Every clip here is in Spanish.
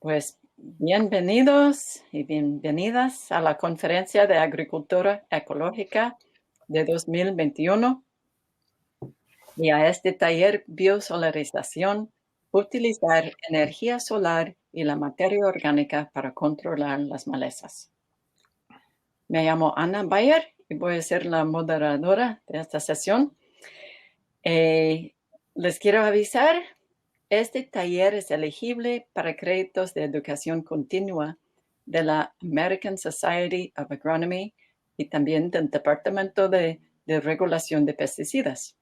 Pues bienvenidos y bienvenidas a la Conferencia de Agricultura Ecológica de 2021 y a este taller Biosolarización, utilizar energía solar y la materia orgánica para controlar las malezas. Me llamo Ana Bayer y voy a ser la moderadora de esta sesión. Les quiero avisar, este taller es elegible para créditos de educación continua de la American Society of Agronomy y también del Departamento de Regulación de Pesticidas.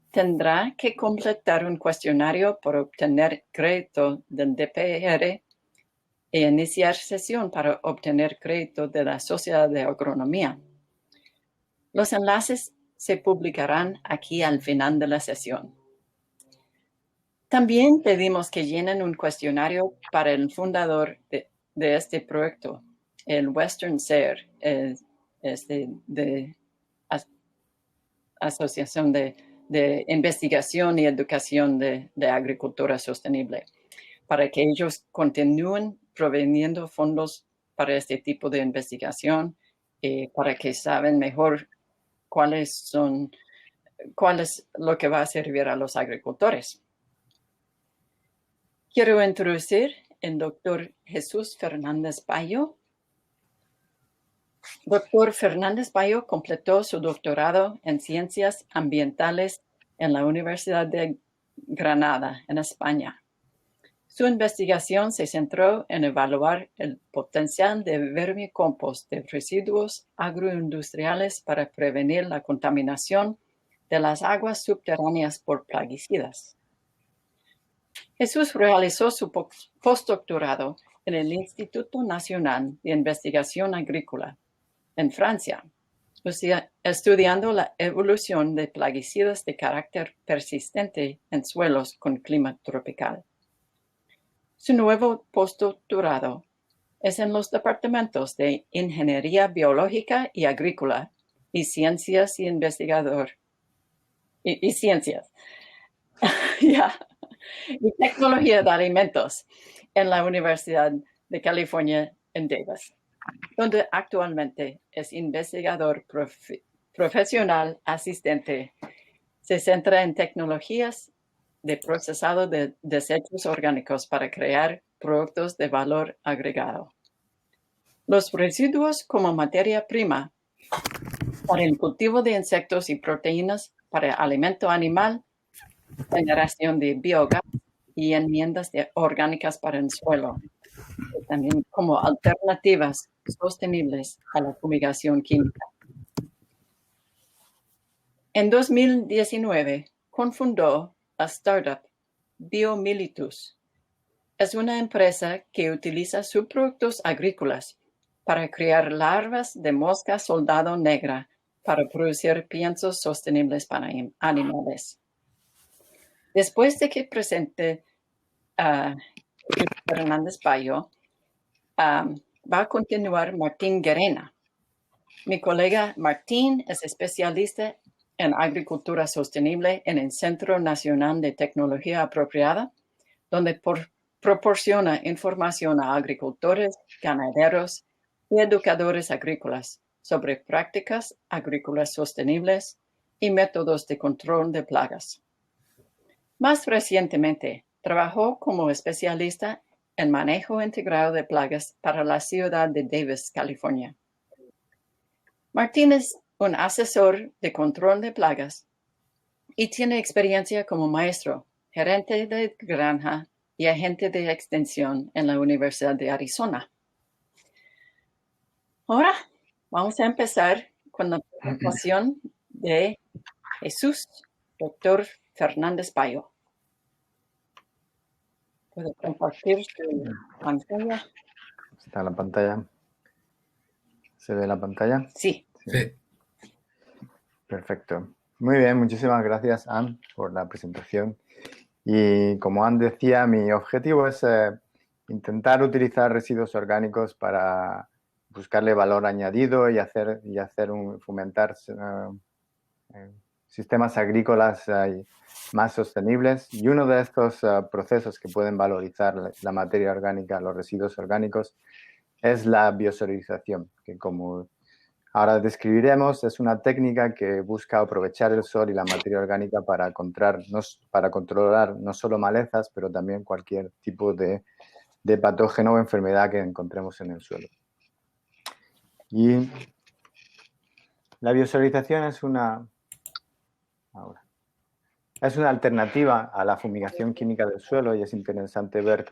Tendrá que completar un cuestionario para obtener crédito del DPR e iniciar sesión para obtener crédito de la Sociedad de Agronomía. Los enlaces se publicarán aquí al final de la sesión. También pedimos que llenen un cuestionario para el fundador de este proyecto, el Western SARE, de Asociación de Investigación y Educación de Agricultura Sostenible, para que ellos continúen proveyendo fondos para este tipo de investigación y para que saben mejor cuál es lo que va a servir a los agricultores. Quiero introducir al doctor Jesús Fernández Bayo. Doctor Fernández Bayo completó su doctorado en Ciencias Ambientales en la Universidad de Granada, en España. Su investigación se centró en evaluar el potencial de vermicompost de residuos agroindustriales para prevenir la contaminación de las aguas subterráneas por plaguicidas. Jesús realizó su postdoctorado en el Instituto Nacional de Investigación Agrícola, en Francia, estudiando la evolución de plaguicidas de carácter persistente en suelos con clima tropical. Su nuevo postdoctorado es en los departamentos de Ingeniería Biológica y Agrícola y Ciencias y Ciencias. Y Tecnología de Alimentos en la Universidad de California en Davis, donde actualmente es investigador profesional asistente. Se centra en tecnologías de procesado de desechos orgánicos para crear productos de valor agregado. Los residuos como materia prima para el cultivo de insectos y proteínas para alimento animal, generación de biogás y enmiendas orgánicas para el suelo, también como alternativas sostenibles a la fumigación química. En 2019, cofundó la startup Biomilitus. Es una empresa que utiliza subproductos agrícolas para crear larvas de mosca soldado negra para producir piensos sostenibles para animales. Después de que presente Fernández Bayo, va a continuar Martín Guerena. Mi colega Martín es especialista en agricultura sostenible en el Centro Nacional de Tecnología Apropiada, donde proporciona información a agricultores, ganaderos y educadores agrícolas sobre prácticas agrícolas sostenibles y métodos de control de plagas. Más recientemente, trabajó como especialista en manejo integrado de plagas para la ciudad de Davis, California. Martín es un asesor de control de plagas y tiene experiencia como maestro, gerente de granja y agente de extensión en la Universidad de Arizona. Ahora vamos a empezar con la presentación de Jesús, doctor Fernández Bayo. ¿Puedo compartir su pantalla? ¿Está la pantalla? ¿Se ve la pantalla? Sí. Sí. Perfecto. Muy bien, muchísimas gracias, Anne, por la presentación. Y como Anne decía, mi objetivo es intentar utilizar residuos orgánicos para buscarle valor añadido y fomentar sistemas agrícolas más sostenibles. Y uno de estos procesos que pueden valorizar la materia orgánica, los residuos orgánicos, es la biosolarización, que como ahora describiremos, es una técnica que busca aprovechar el sol y la materia orgánica para controlar no solo malezas, pero también cualquier tipo de patógeno o enfermedad que encontremos en el suelo. Y la biosolarización es una alternativa a la fumigación química del suelo, y es interesante ver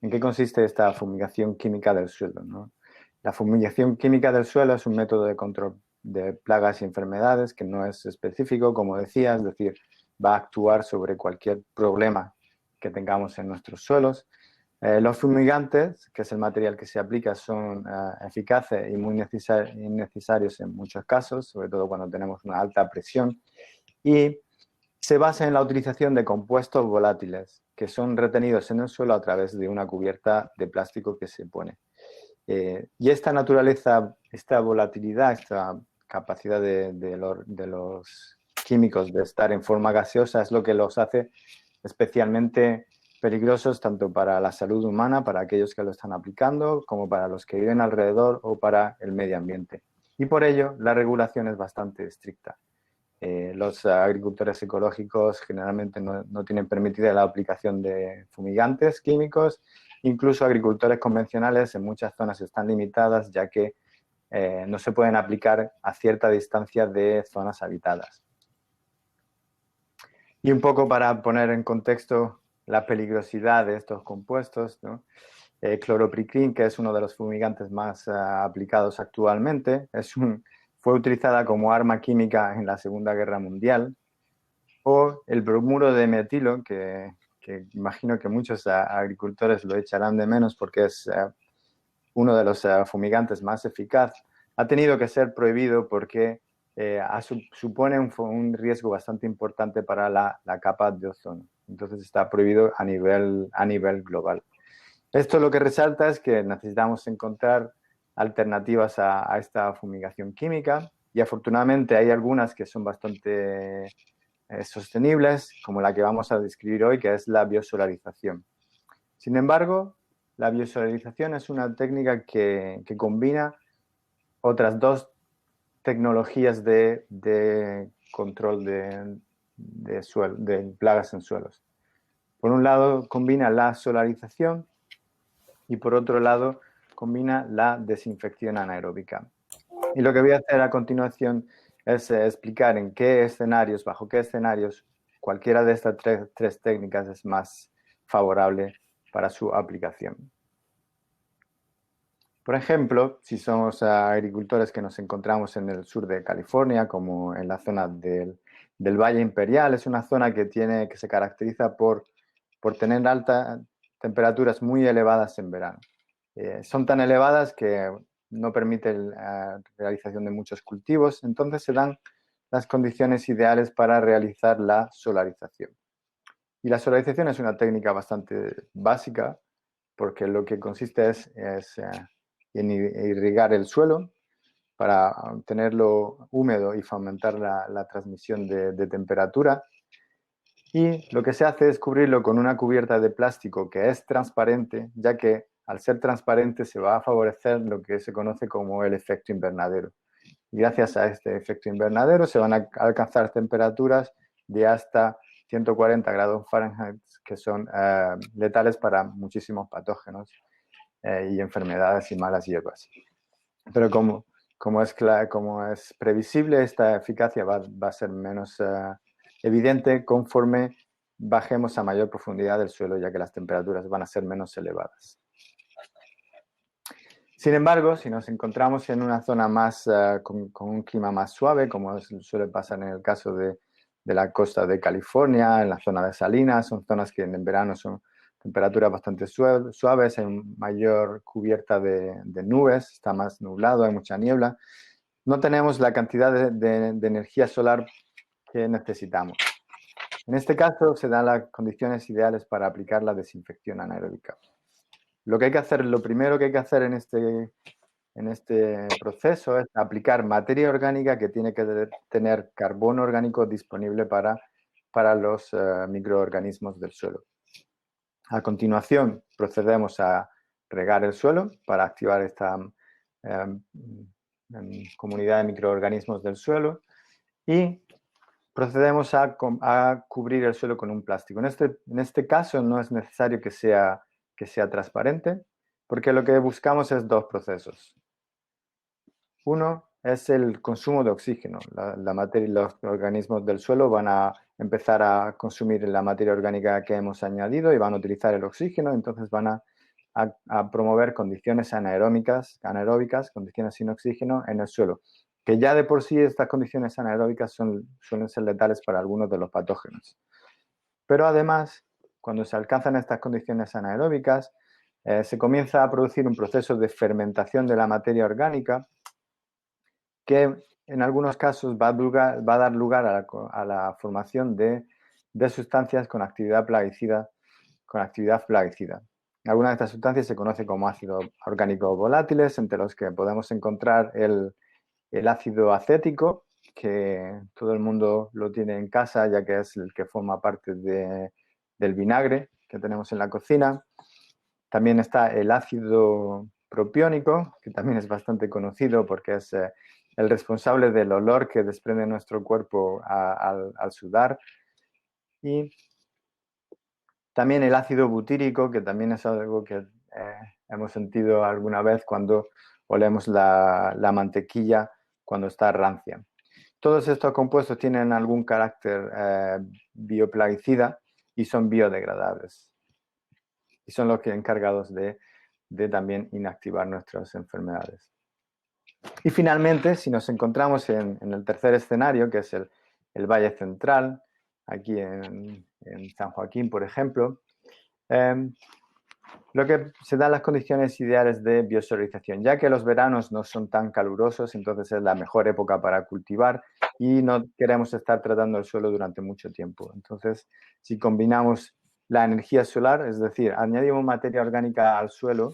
en qué consiste esta fumigación química del suelo, ¿no? La fumigación química del suelo es un método de control de plagas y enfermedades que no es específico, como decía, es decir, va a actuar sobre cualquier problema que tengamos en nuestros suelos. Los fumigantes, que es el material que se aplica, son eficaces y muy necesarios en muchos casos, sobre todo cuando tenemos una alta presión, y se basa en la utilización de compuestos volátiles que son retenidos en el suelo a través de una cubierta de plástico que se pone. Y esta naturaleza, esta volatilidad, esta capacidad de los químicos de estar en forma gaseosa es lo que los hace especialmente peligrosos tanto para la salud humana, para aquellos que lo están aplicando, como para los que viven alrededor o para el medio ambiente. Y por ello, la regulación es bastante estricta. Los agricultores ecológicos generalmente no tienen permitida la aplicación de fumigantes químicos. Incluso agricultores convencionales en muchas zonas están limitadas, ya que no se pueden aplicar a cierta distancia de zonas habitadas. Y un poco para poner en contexto la peligrosidad de estos compuestos, ¿no? Cloropicrin, que es uno de los fumigantes más aplicados actualmente, fue utilizada como arma química en la Segunda Guerra Mundial, o el bromuro de metilo, que imagino que muchos agricultores lo echarán de menos porque es uno de los fumigantes más eficaz, ha tenido que ser prohibido porque supone un riesgo bastante importante para la capa de ozono. Entonces está prohibido a nivel global. Esto lo que resalta es que necesitamos encontrar alternativas a esta fumigación química, y afortunadamente hay algunas que son bastante sostenibles, como la que vamos a describir hoy, que es la biosolarización. Sin embargo, la biosolarización es una técnica que combina otras dos tecnologías de control de plagas en suelos. Por un lado, combina la solarización y por otro lado, combina la desinfección anaeróbica. Y lo que voy a hacer a continuación es explicar bajo qué escenarios cualquiera de estas tres técnicas es más favorable para su aplicación. Por ejemplo, si somos agricultores que nos encontramos en el sur de California, como en la zona del Valle Imperial, es una zona que se caracteriza por tener altas temperaturas muy elevadas en verano. Son tan elevadas que no permiten la realización de muchos cultivos, entonces se dan las condiciones ideales para realizar la solarización. Y la solarización es una técnica bastante básica, porque lo que consiste es en irrigar el suelo para tenerlo húmedo y fomentar la transmisión de temperatura. Y lo que se hace es cubrirlo con una cubierta de plástico que es transparente, ya que al ser transparente se va a favorecer lo que se conoce como el efecto invernadero. Y gracias a este efecto invernadero se van a alcanzar temperaturas de hasta 140 grados Fahrenheit, que son letales para muchísimos patógenos y enfermedades y malas hierbas. Pero como es previsible, esta eficacia va a ser menos evidente conforme bajemos a mayor profundidad del suelo, ya que las temperaturas van a ser menos elevadas. Sin embargo, si nos encontramos en una zona con un clima más suave, como suele pasar en el caso de la costa de California, en la zona de Salinas, son zonas que en verano son temperaturas bastante suaves, hay mayor cubierta de nubes, está más nublado, hay mucha niebla. No tenemos la cantidad de energía solar que necesitamos. En este caso, se dan las condiciones ideales para aplicar la desinfección anaeróbica. Lo primero que hay que hacer en en este proceso es aplicar materia orgánica que tiene que tener carbono orgánico disponible para los microorganismos del suelo. A continuación, procedemos a regar el suelo para activar esta comunidad de microorganismos del suelo y procedemos a cubrir el suelo con un plástico. En este caso no es necesario que sea transparente, porque lo que buscamos es dos procesos. Uno es el consumo de oxígeno. La materia y los organismos del suelo van a empezar a consumir la materia orgánica que hemos añadido y van a utilizar el oxígeno, entonces van a promover condiciones anaeróbicas, condiciones sin oxígeno en el suelo, que ya de por sí estas condiciones anaeróbicas suelen ser letales para algunos de los patógenos. Pero además, cuando se alcanzan estas condiciones anaeróbicas, se comienza a producir un proceso de fermentación de la materia orgánica que en algunos casos va a dar lugar a la formación de sustancias con actividad plaguicida. Algunas de estas sustancias se conocen como ácidos orgánicos volátiles, entre los que podemos encontrar el ácido acético, que todo el mundo lo tiene en casa, ya que es el que forma parte del vinagre que tenemos en la cocina. También está el ácido propiónico, que también es bastante conocido porque es el responsable del olor que desprende nuestro cuerpo al sudar. Y también el ácido butírico, que también es algo que hemos sentido alguna vez cuando olemos la mantequilla cuando está rancia. Todos estos compuestos tienen algún carácter bioplaguicida y son biodegradables. Y son los que encargados de también inactivar nuestras enfermedades. Y finalmente, si nos encontramos en el tercer escenario, que es el Valle Central, aquí en San Joaquín, por ejemplo, lo que se dan las condiciones ideales de biosolarización, ya que los veranos no son tan calurosos, entonces es la mejor época para cultivar y no queremos estar tratando el suelo durante mucho tiempo. Entonces, si combinamos la energía solar, es decir, añadimos materia orgánica al suelo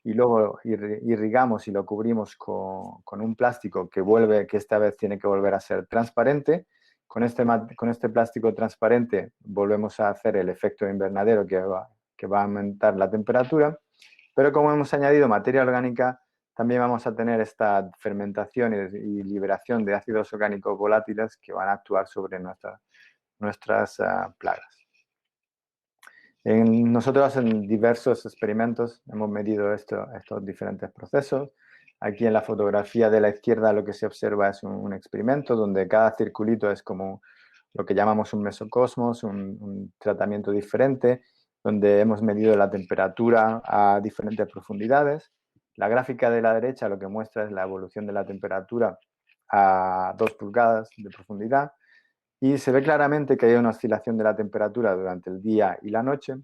y luego irrigamos y lo cubrimos con un plástico que esta vez tiene que volver a ser transparente. Con este plástico transparente volvemos a hacer el efecto invernadero que va a aumentar la temperatura, pero como hemos añadido materia orgánica, también vamos a tener esta fermentación y liberación de ácidos orgánicos volátiles que van a actuar sobre nuestras plagas. Nosotros en diversos experimentos hemos medido estos diferentes procesos. Aquí en la fotografía de la izquierda lo que se observa es un experimento donde cada circulito es como lo que llamamos un mesocosmos, un tratamiento diferente, donde hemos medido la temperatura a diferentes profundidades. La gráfica de la derecha lo que muestra es la evolución de la temperatura a 2 pulgadas de profundidad. Y se ve claramente que hay una oscilación de la temperatura durante el día y la noche.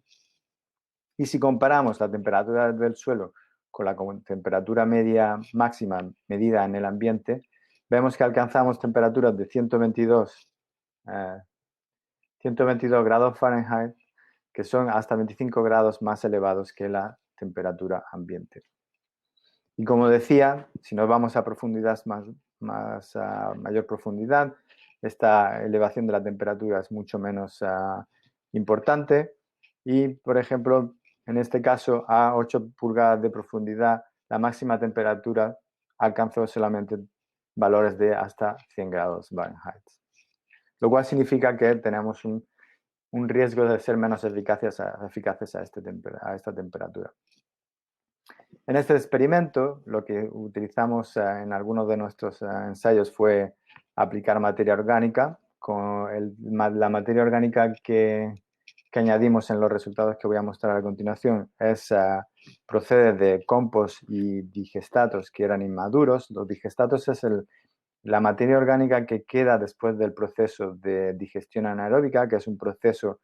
Y si comparamos la temperatura del suelo con la temperatura media máxima medida en el ambiente, vemos que alcanzamos temperaturas de 122 grados Fahrenheit, que son hasta 25 grados más elevados que la temperatura ambiente. Y como decía, si nos vamos a profundidades mayor profundidad, esta elevación de la temperatura es mucho menos importante y, por ejemplo, en este caso, a 8 pulgadas de profundidad, la máxima temperatura alcanzó solamente valores de hasta 100 grados Fahrenheit, lo cual significa que tenemos un riesgo de ser menos eficaces a esta temperatura. En este experimento, lo que utilizamos en algunos de nuestros ensayos fue aplicar materia orgánica. La materia orgánica que añadimos en los resultados que voy a mostrar a continuación procede de compost y digestatos que eran inmaduros. Los digestatos es la materia orgánica que queda después del proceso de digestión anaeróbica, que es un proceso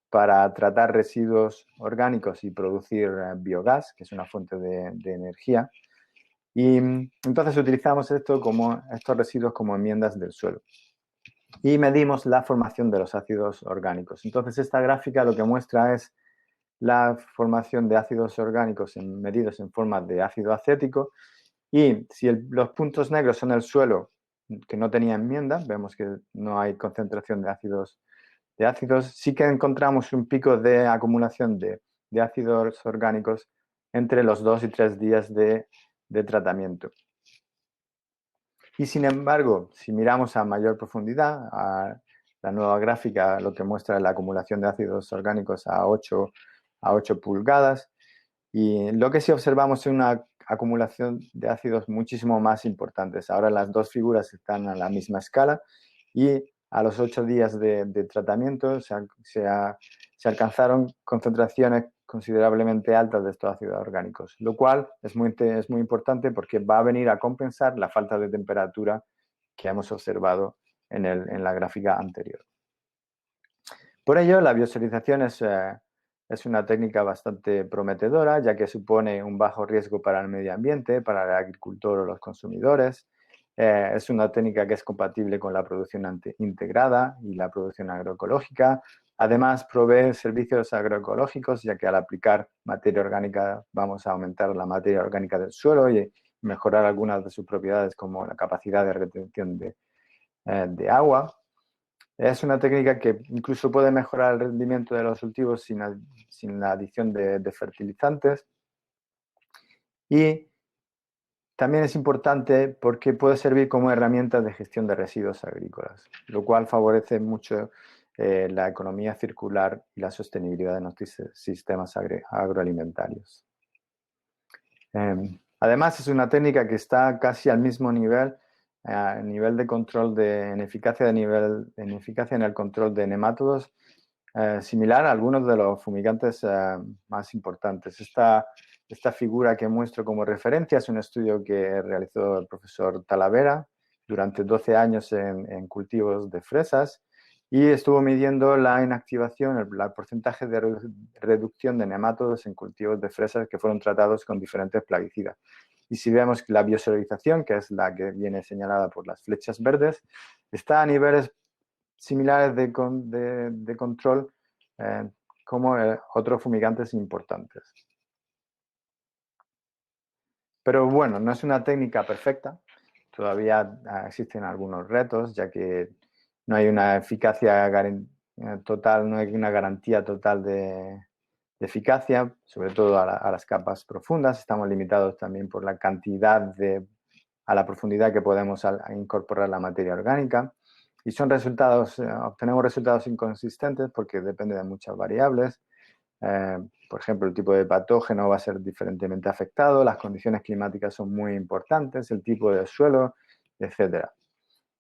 para tratar residuos orgánicos y producir biogás, que es una fuente de energía. Y entonces utilizamos estos residuos como enmiendas del suelo. Y medimos la formación de los ácidos orgánicos. Entonces esta gráfica lo que muestra es la formación de ácidos orgánicos medidos en forma de ácido acético Y si los puntos negros son el suelo que no tenía enmienda, vemos que no hay concentración de ácidos, sí que encontramos un pico de acumulación de ácidos orgánicos entre los 2 y 3 días de tratamiento. Y sin embargo, si miramos a mayor profundidad, a la nueva gráfica, lo que muestra la acumulación de ácidos orgánicos a 8 pulgadas, y lo que sí observamos es una acumulación de ácidos muchísimo más importantes. Ahora las dos figuras están a la misma escala y a los 8 días de tratamiento se alcanzaron concentraciones considerablemente altas de estos ácidos orgánicos, lo cual es muy importante porque va a venir a compensar la falta de temperatura que hemos observado en la gráfica anterior. Por ello, la biosolización es una técnica bastante prometedora, ya que supone un bajo riesgo para el medio ambiente, para el agricultor o los consumidores. Es una técnica que es compatible con la producción integrada y la producción agroecológica. Además, provee servicios agroecológicos, ya que al aplicar materia orgánica vamos a aumentar la materia orgánica del suelo y mejorar algunas de sus propiedades, como la capacidad de retención de agua. Es una técnica que incluso puede mejorar el rendimiento de los cultivos sin la adición de fertilizantes. Y también es importante porque puede servir como herramienta de gestión de residuos agrícolas, lo cual favorece mucho la economía circular y la sostenibilidad de nuestros sistemas agroalimentarios. Además, es una técnica que está casi al mismo nivel de control en eficacia en el control de nemátodos, similar a algunos de los fumigantes más importantes. Esta figura que muestro como referencia es un estudio que realizó el profesor Talavera durante 12 años en cultivos de fresas y estuvo midiendo la inactivación, el porcentaje de reducción de nemátodos en cultivos de fresas que fueron tratados con diferentes plaguicidas. Y si vemos que la biosolarización, que es la que viene señalada por las flechas verdes, está a niveles similares de control como otros fumigantes importantes. Pero bueno, no es una técnica perfecta. Todavía existen algunos retos, ya que no hay una eficacia total, no hay una garantía total de eficacia, sobre todo a las capas profundas. Estamos limitados también por la cantidad a la profundidad que podemos incorporar la materia orgánica. Y obtenemos resultados inconsistentes porque depende de muchas variables. Por ejemplo, el tipo de patógeno va a ser diferentemente afectado, las condiciones climáticas son muy importantes, el tipo de suelo, etc.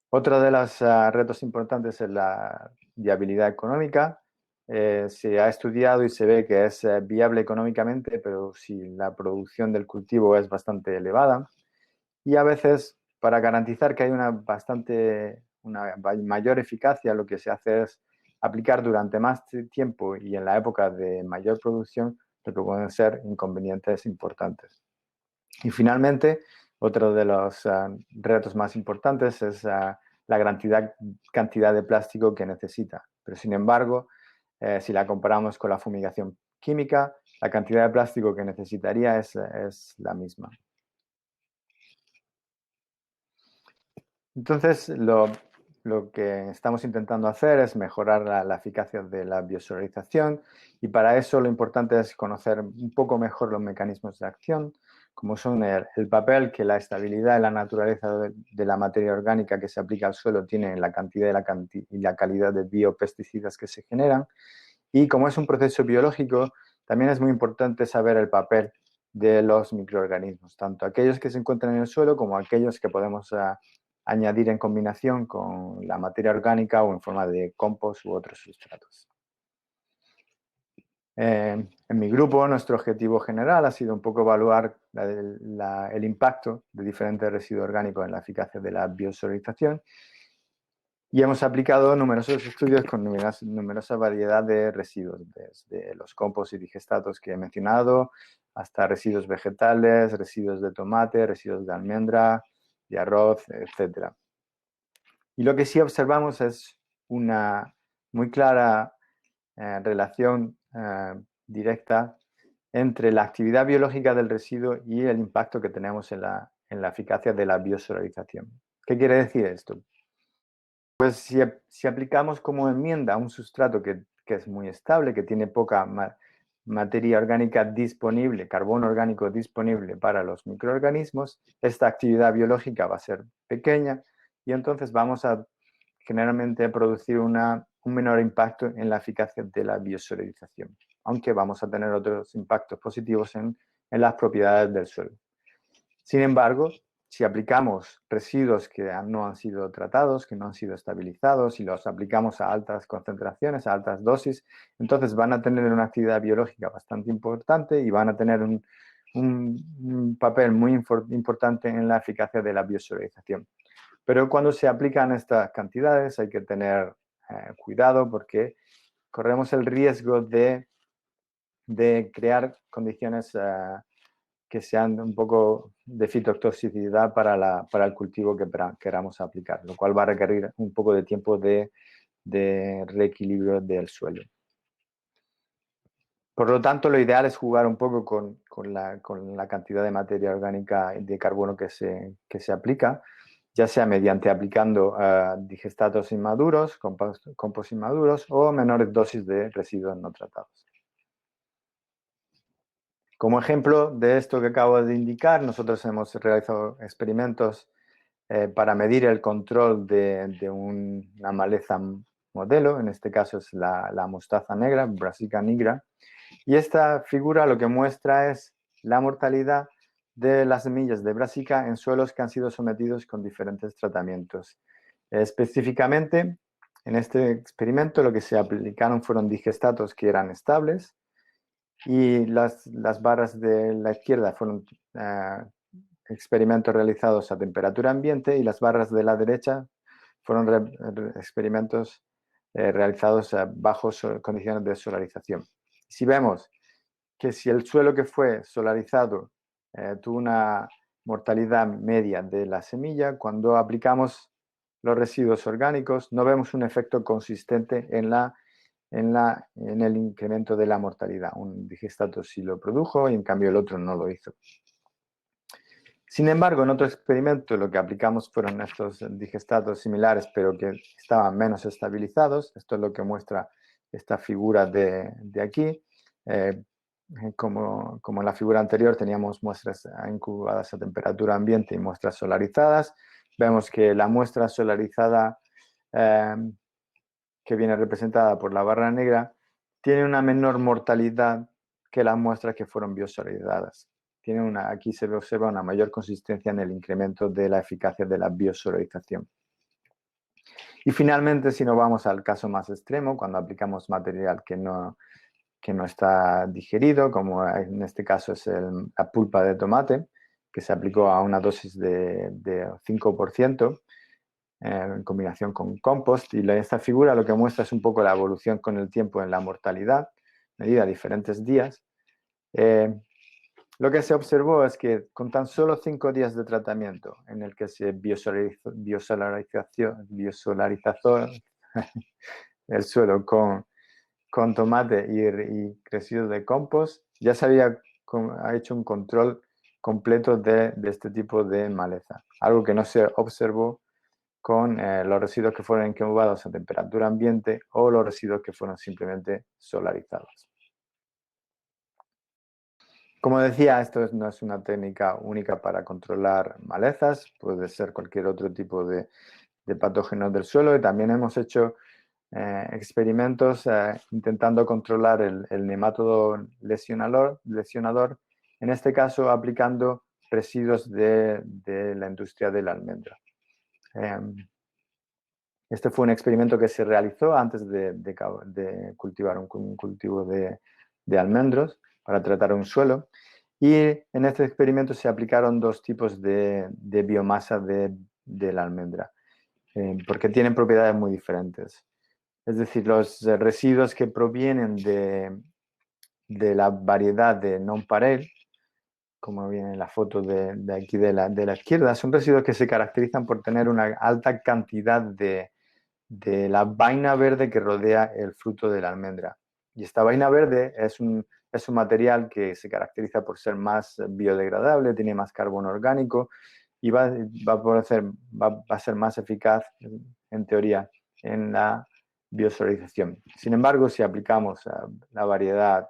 Otro de los retos importantes es la viabilidad económica. Se ha estudiado y se ve que es viable económicamente, pero si la producción del cultivo es bastante elevada. Y a veces, para garantizar que hay una mayor eficacia, lo que se hace es aplicar durante más tiempo y en la época de mayor producción, lo que pueden ser inconvenientes importantes. Y finalmente, otro de los retos más importantes es la cantidad de plástico que necesita. Pero sin embargo, si la comparamos con la fumigación química, la cantidad de plástico que necesitaría es la misma. Entonces, lo que estamos intentando hacer es mejorar la eficacia de la biosolarización y para eso lo importante es conocer un poco mejor los mecanismos de acción, como son el papel que la estabilidad y la naturaleza de la materia orgánica que se aplica al suelo tiene en la cantidad y la calidad de biopesticidas que se generan. Y como es un proceso biológico, también es muy importante saber el papel de los microorganismos, tanto aquellos que se encuentran en el suelo como aquellos que podemos añadir en combinación con la materia orgánica o en forma de compost u otros sustratos. En mi grupo, nuestro objetivo general ha sido un poco evaluar el impacto de diferentes residuos orgánicos en la eficacia de la biosolarización y hemos aplicado numerosos estudios con numerosa variedad de residuos, desde los compost y digestatos que he mencionado, hasta residuos vegetales, residuos de tomate, residuos de almendra, de arroz, etc. Y lo que sí observamos es una muy clara relación directa entre la actividad biológica del residuo y el impacto que tenemos en en la eficacia de la biosolarización. ¿Qué quiere decir esto? Pues si aplicamos como enmienda un sustrato que es muy estable, que tiene poca materia orgánica disponible, carbono orgánico disponible para los microorganismos, esta actividad biológica va a ser pequeña y entonces vamos a generalmente producir un menor impacto en la eficacia de la biosolarización, aunque vamos a tener otros impactos positivos en las propiedades del suelo. Sin embargo, si aplicamos residuos que no han sido tratados, que no han sido estabilizados y los aplicamos a altas concentraciones, a altas dosis, entonces van a tener una actividad biológica bastante importante y van a tener un papel muy importante en la eficacia de la biosolarización. Pero cuando se aplican estas cantidades hay que tener cuidado porque corremos el riesgo de crear condiciones que sean un poco de fitotoxicidad para el cultivo que queramos aplicar, lo cual va a requerir un poco de tiempo de reequilibrio del suelo. Por lo tanto, lo ideal es jugar un poco con la cantidad de materia orgánica de carbono que se aplica, ya sea mediante aplicando digestatos inmaduros, compost inmaduros o menores dosis de residuos no tratados. Como ejemplo de esto que acabo de indicar, nosotros hemos realizado experimentos para medir el control de una maleza modelo, en este caso es la mostaza negra, Brassica nigra, y esta figura lo que muestra es la mortalidad de las semillas de Brassica en suelos que han sido sometidos con diferentes tratamientos. Específicamente, en este experimento lo que se aplicaron fueron digestatos que eran estables, y las barras de la izquierda fueron experimentos realizados a temperatura ambiente y las barras de la derecha fueron experimentos realizados bajo condiciones de solarización. Si vemos que si el suelo que fue solarizado tuvo una mortalidad media de la semilla, cuando aplicamos los residuos orgánicos no vemos un efecto consistente en el incremento de la mortalidad. Un digestato sí lo produjo y en cambio el otro no lo hizo. Sin embargo, en otro experimento lo que aplicamos fueron estos digestatos similares pero que estaban menos estabilizados. Esto es lo que muestra esta figura de aquí. Como en la figura anterior teníamos muestras incubadas a temperatura ambiente y muestras solarizadas. Vemos que la muestra solarizada que viene representada por la barra negra, tiene una menor mortalidad que las muestras que fueron biosolarizadas. Aquí se observa una mayor consistencia en el incremento de la eficacia de la biosolarización. Y finalmente, si nos vamos al caso más extremo, cuando aplicamos material que no está digerido, como en este caso es la pulpa de tomate, que se aplicó a una dosis de 5%, en combinación con compost, y esta figura lo que muestra es un poco la evolución con el tiempo en la mortalidad, medida a diferentes días. Lo que se observó es que con tan solo 5 días de tratamiento en el que se biosolarizó el suelo con tomate y residuos de compost, ya se había hecho un control completo de este tipo de maleza, algo que no se observó con los residuos que fueron incubados a temperatura ambiente o los residuos que fueron simplemente solarizados. Como decía, esto no es una técnica única para controlar malezas, puede ser cualquier otro tipo de patógenos del suelo, y también hemos hecho experimentos intentando controlar el nemátodo lesionador, en este caso aplicando residuos de la industria de la almendra. Este fue un experimento que se realizó antes de cultivar un cultivo de almendros para tratar un suelo. Y en este experimento se aplicaron dos tipos de biomasa de la almendra, porque tienen propiedades muy diferentes. Es decir, los residuos que provienen de la variedad de nonpareil, como viene en la foto de aquí de la izquierda, son residuos que se caracterizan por tener una alta cantidad de la vaina verde que rodea el fruto de la almendra. Y esta vaina verde es un material que se caracteriza por ser más biodegradable, tiene más carbono orgánico, y va a ser más eficaz, en teoría, en la biosolarización. Sin embargo, si aplicamos la variedad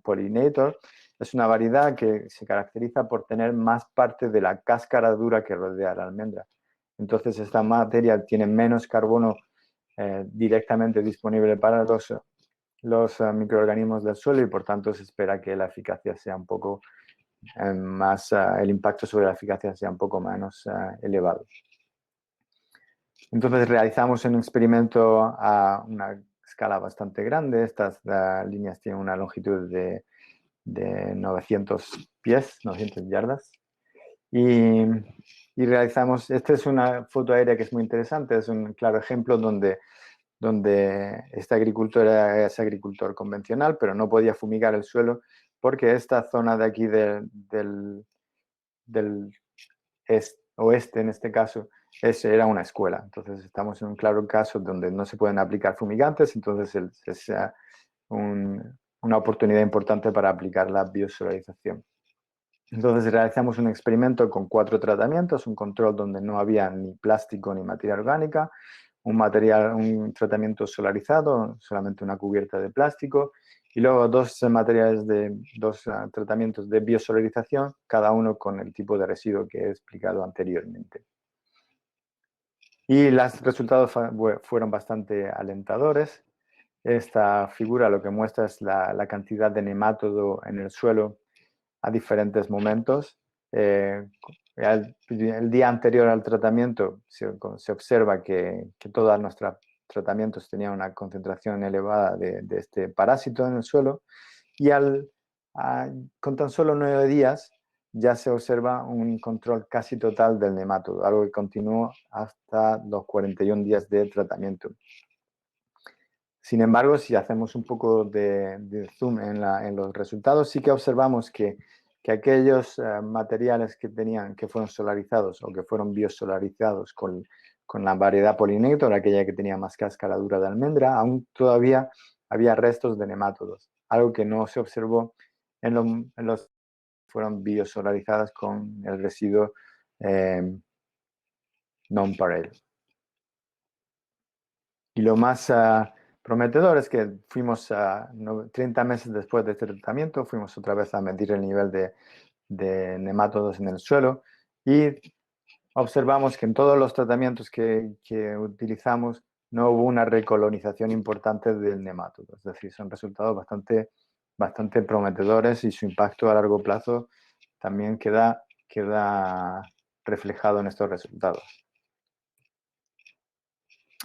pollinator, es una variedad que se caracteriza por tener más parte de la cáscara dura que rodea la almendra. Entonces, esta materia tiene menos carbono directamente disponible para los microorganismos del suelo y, por tanto, se espera que la eficacia sea un poco el impacto sobre la eficacia sea un poco menos elevado. Entonces realizamos un experimento a una escala bastante grande. Estas líneas tienen una longitud de 900 pies, 900 yardas. Y realizamos, esta es una foto aérea que es muy interesante, es un claro ejemplo donde este agricultor es agricultor convencional, pero no podía fumigar el suelo porque esta zona de aquí del oeste, en este caso, era una escuela. Entonces estamos en un claro caso donde no se pueden aplicar fumigantes, entonces es una oportunidad importante para aplicar la biosolarización. Entonces realizamos un experimento con 4 tratamientos, un control donde no había ni plástico ni materia orgánica, un tratamiento solarizado, solamente una cubierta de plástico, y luego dos tratamientos de biosolarización, cada uno con el tipo de residuo que he explicado anteriormente. Y los resultados fueron bastante alentadores. Esta figura lo que muestra es la cantidad de nemátodo en el suelo a diferentes momentos. El día anterior al tratamiento se observa que todos nuestros tratamientos tenían una concentración elevada de este parásito en el suelo y con tan solo 9 días ya se observa un control casi total del nemátodo, algo que continuó hasta los 41 días de tratamiento. Sin embargo, si hacemos un poco de zoom en los resultados, sí que observamos que aquellos materiales que fueron solarizados o que fueron biosolarizados con la variedad pollinator, aquella que tenía más cáscara dura de almendra, aún todavía había restos de nemátodos, algo que no se observó en los que fueron biosolarizadas con el residuo non-pareil. Y lo más prometedor es que fuimos 30 meses después de este tratamiento, fuimos otra vez a medir el nivel de nemátodos en el suelo y observamos que en todos los tratamientos que utilizamos no hubo una recolonización importante del nemátodo. Es decir, son resultados bastante prometedores y su impacto a largo plazo también queda reflejado en estos resultados.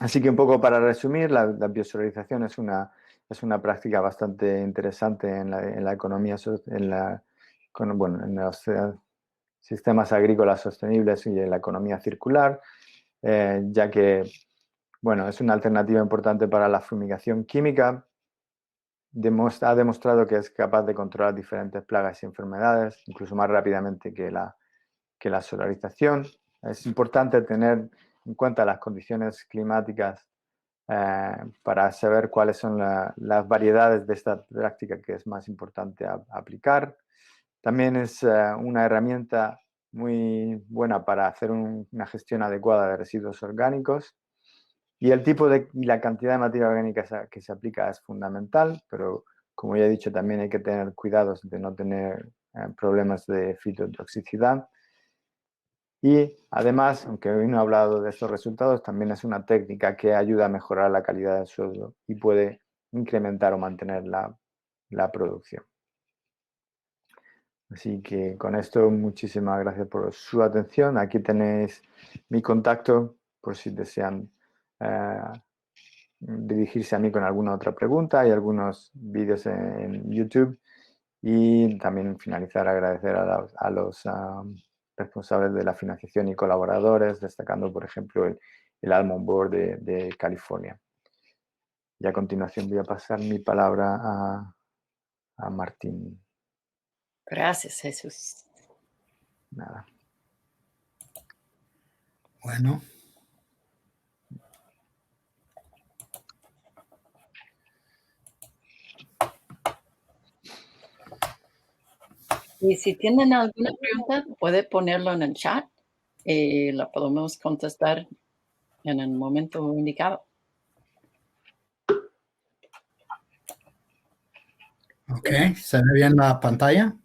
Así que un poco para resumir, la biosolarización es una práctica bastante interesante en la economía, en los sistemas agrícolas sostenibles y en la economía circular, ya que es una alternativa importante para la fumigación química. Ha demostrado que es capaz de controlar diferentes plagas y enfermedades, incluso más rápidamente que la solarización. Es importante tener en cuenta las condiciones climáticas para saber cuáles son las variedades de esta práctica que es más importante aplicar. También es una herramienta muy buena para hacer una gestión adecuada de residuos orgánicos. Y el tipo y la cantidad de materia orgánica que se aplica es fundamental, pero como ya he dicho, también hay que tener cuidados de no tener problemas de fitotoxicidad. Y además, aunque hoy no he hablado de estos resultados, también es una técnica que ayuda a mejorar la calidad del suelo y puede incrementar o mantener la producción. Así que con esto, muchísimas gracias por su atención. Aquí tenéis mi contacto por si desean dirigirse a mí con alguna otra pregunta. Hay algunos vídeos en YouTube. Y también finalizar agradecer a los responsables de la financiación y colaboradores, destacando, por ejemplo, el Almond Board de California. Y a continuación voy a pasar mi palabra a Martín. Gracias, Jesús. Nada. Bueno. Y si tienen alguna pregunta, puede ponerlo en el chat. y la podemos contestar en el momento indicado. Ok, ¿se ve bien la pantalla?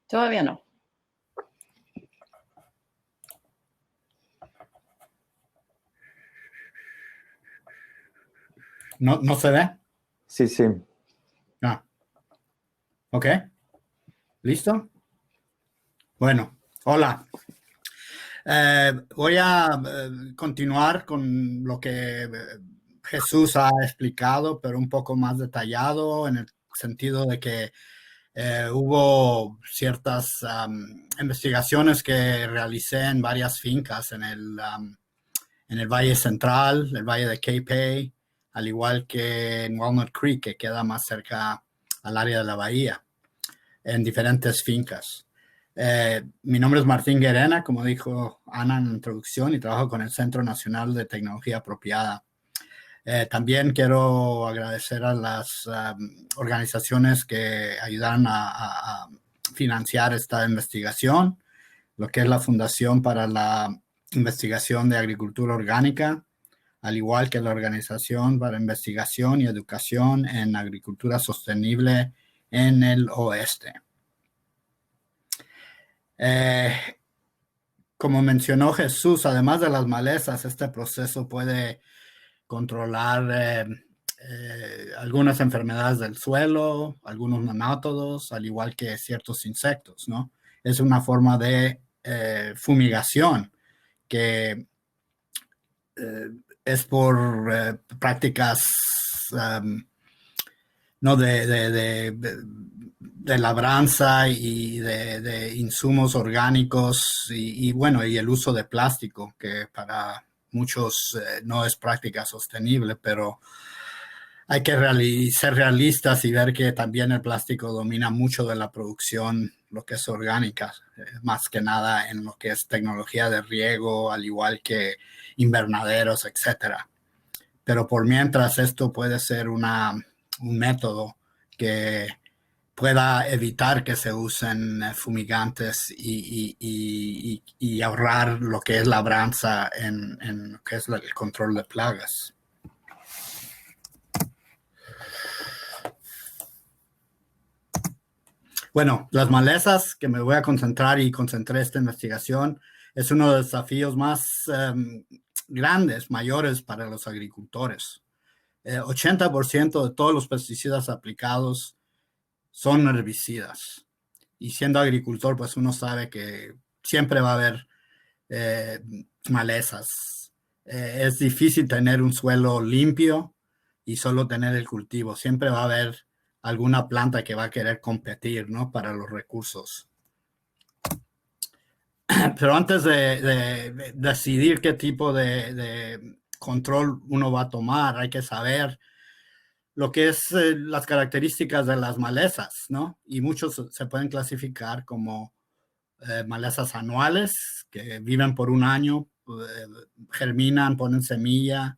Todavía no. ¿No se ve? Sí, sí. Ah. Ok. ¿Listo? Bueno, hola. Voy a continuar con lo que Jesús ha explicado, pero un poco más detallado en el sentido de que hubo ciertas investigaciones que realicé en varias fincas en el Valle Central, el Valle de Capay, al igual que en Walnut Creek, que queda más cerca al área de la bahía, en diferentes fincas. Mi nombre es Martín Guerena, como dijo Ana en la introducción, y trabajo con el Centro Nacional de Tecnología Apropiada. También quiero agradecer a las organizaciones que ayudaron a financiar esta investigación, lo que es la Fundación para la Investigación de Agricultura Orgánica, al igual que la Organización para Investigación y Educación en Agricultura Sostenible en el Oeste. Como mencionó Jesús, además de las malezas, este proceso puede controlar algunas enfermedades del suelo, algunos nemátodos, al igual que ciertos insectos, ¿no? Es una forma de fumigación que es por prácticas no de labranza y de insumos orgánicos y bueno, y el uso de plástico, que para muchos no es práctica sostenible, pero hay que ser realistas y ver que también el plástico domina mucho de la producción, lo que es orgánica, más que nada en lo que es tecnología de riego, al igual que invernaderos, etcétera. Pero por mientras esto puede ser un método que pueda evitar que se usen fumigantes y ahorrar lo que es labranza en lo que es el control de plagas. Bueno, las malezas que me voy a concentrar y concentré esta investigación es uno de los desafíos más grandes, mayores para los agricultores. 80% de todos los pesticidas aplicados son herbicidas. Y siendo agricultor, pues uno sabe que siempre va a haber malezas. Es difícil tener un suelo limpio y solo tener el cultivo. Siempre va a haber alguna planta que va a querer competir, ¿no? Para los recursos. Pero antes de decidir qué tipo de control uno va a tomar, hay que saber lo que es las características de las malezas, ¿no? Y muchos se pueden clasificar como malezas anuales, que viven por un año, germinan, ponen semilla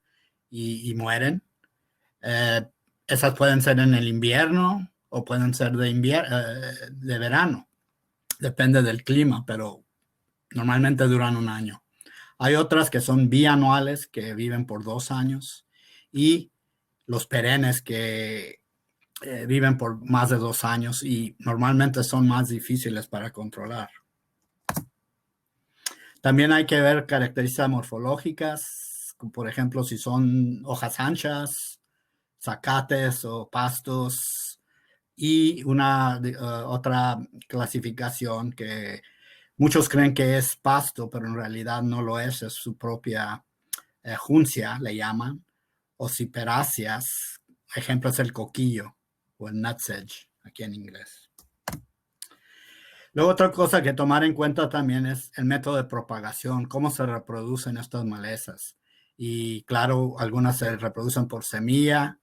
y mueren. Esas pueden ser en el invierno o pueden ser de verano. Depende del clima, pero normalmente duran un año. Hay otras que son bianuales, que viven por 2 años, y los perennes que viven por más de 2 años y normalmente son más difíciles para controlar. También hay que ver características morfológicas, como por ejemplo si son hojas anchas, zacates o pastos, y una otra clasificación que muchos creen que es pasto, pero en realidad no lo es su propia juncia, le llaman, o ciperáceas. Ejemplo es el coquillo o el nutsedge, aquí en inglés. Luego, otra cosa que tomar en cuenta también es el método de propagación, cómo se reproducen estas malezas. Y claro, algunas se reproducen por semilla,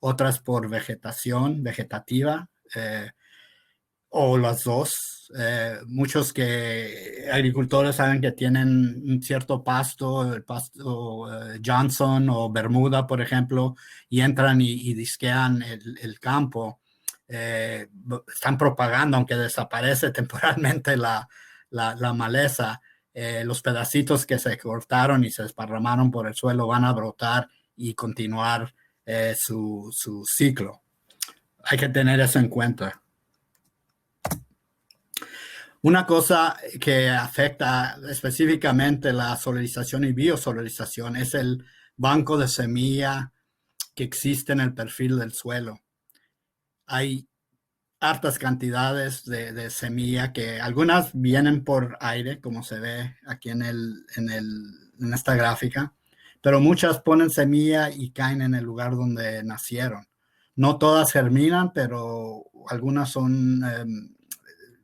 otras por vegetativa, o las dos. Muchos agricultores saben que tienen un cierto pasto, el pasto Johnson o Bermuda, por ejemplo, y entran y disquean el campo. están propagando, aunque desaparece temporalmente la maleza, los pedacitos que se cortaron y se esparramaron por el suelo van a brotar y continuar su ciclo. Hay que tener eso en cuenta. Una cosa que afecta específicamente la solarización y biosolarización es el banco de semilla que existe en el perfil del suelo. Hay hartas cantidades de semilla que algunas vienen por aire, como se ve aquí en esta gráfica, pero muchas ponen semilla y caen en el lugar donde nacieron. No todas germinan, pero algunas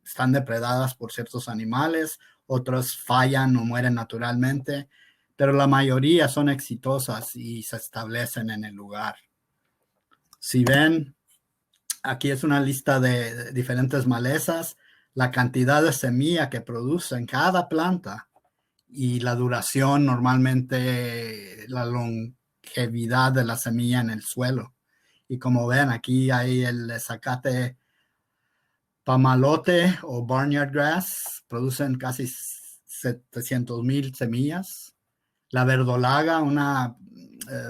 están depredadas por ciertos animales, otras fallan o mueren naturalmente, pero la mayoría son exitosas y se establecen en el lugar. Si ven, aquí es una lista de diferentes malezas, la cantidad de semilla que producen cada planta y la duración, normalmente la longevidad de la semilla en el suelo. Y como ven, aquí hay el zacate pamalote o barnyard grass, producen casi 700,000 semillas. La verdolaga, una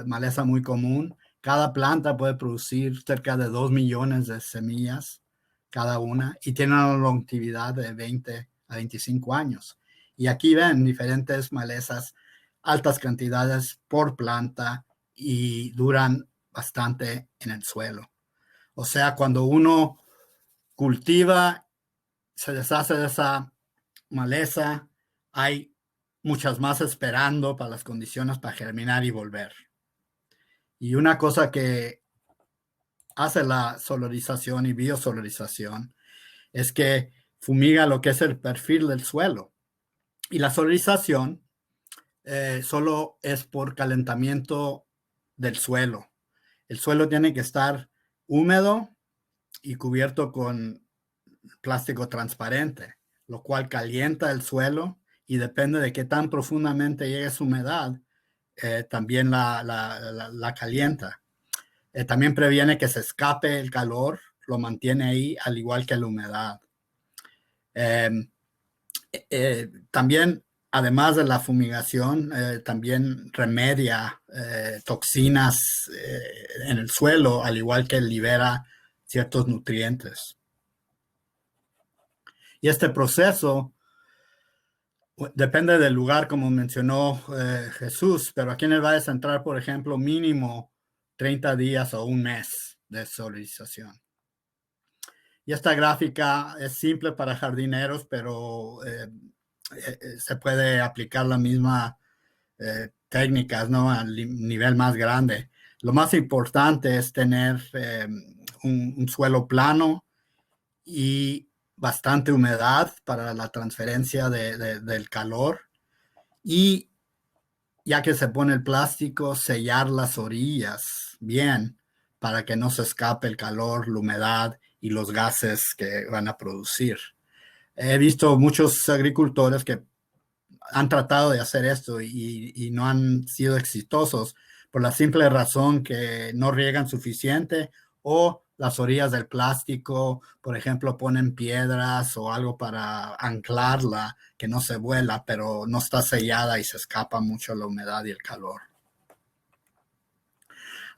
maleza muy común, cada planta puede producir cerca de 2 millones de semillas cada una y tiene una longevidad de 20 a 25 años. Y aquí ven diferentes malezas, altas cantidades por planta y duran bastante en el suelo. O sea, cuando uno cultiva, se deshace de esa maleza, hay muchas más esperando para las condiciones para germinar y volver. Y una cosa que hace la solarización y biosolarización es que fumiga lo que es el perfil del suelo. Y la solarización solo es por calentamiento del suelo. El suelo tiene que estar húmedo y cubierto con plástico transparente, lo cual calienta el suelo y depende de qué tan profundamente llegue su humedad, también la calienta. También previene que se escape el calor, lo mantiene ahí, al igual que la humedad. También, además de la fumigación, también remedia toxinas en el suelo, al igual que libera ciertos nutrientes. Y este proceso depende del lugar, como mencionó Jesús, pero aquí en el Valle Central, por ejemplo, mínimo 30 días o un mes de solarización. Y esta gráfica es simple para jardineros, pero se puede aplicar la misma técnicas, ¿no? Al nivel más grande. Lo más importante es tener un suelo plano y bastante humedad para la transferencia del calor, y ya que se pone el plástico, sellar las orillas bien para que no se escape el calor, la humedad y los gases que van a producir. He visto muchos agricultores que han tratado de hacer esto y no han sido exitosos por la simple razón que no riegan suficiente, o las orillas del plástico, por ejemplo, ponen piedras o algo para anclarla, que no se vuela, pero no está sellada y se escapa mucho la humedad y el calor.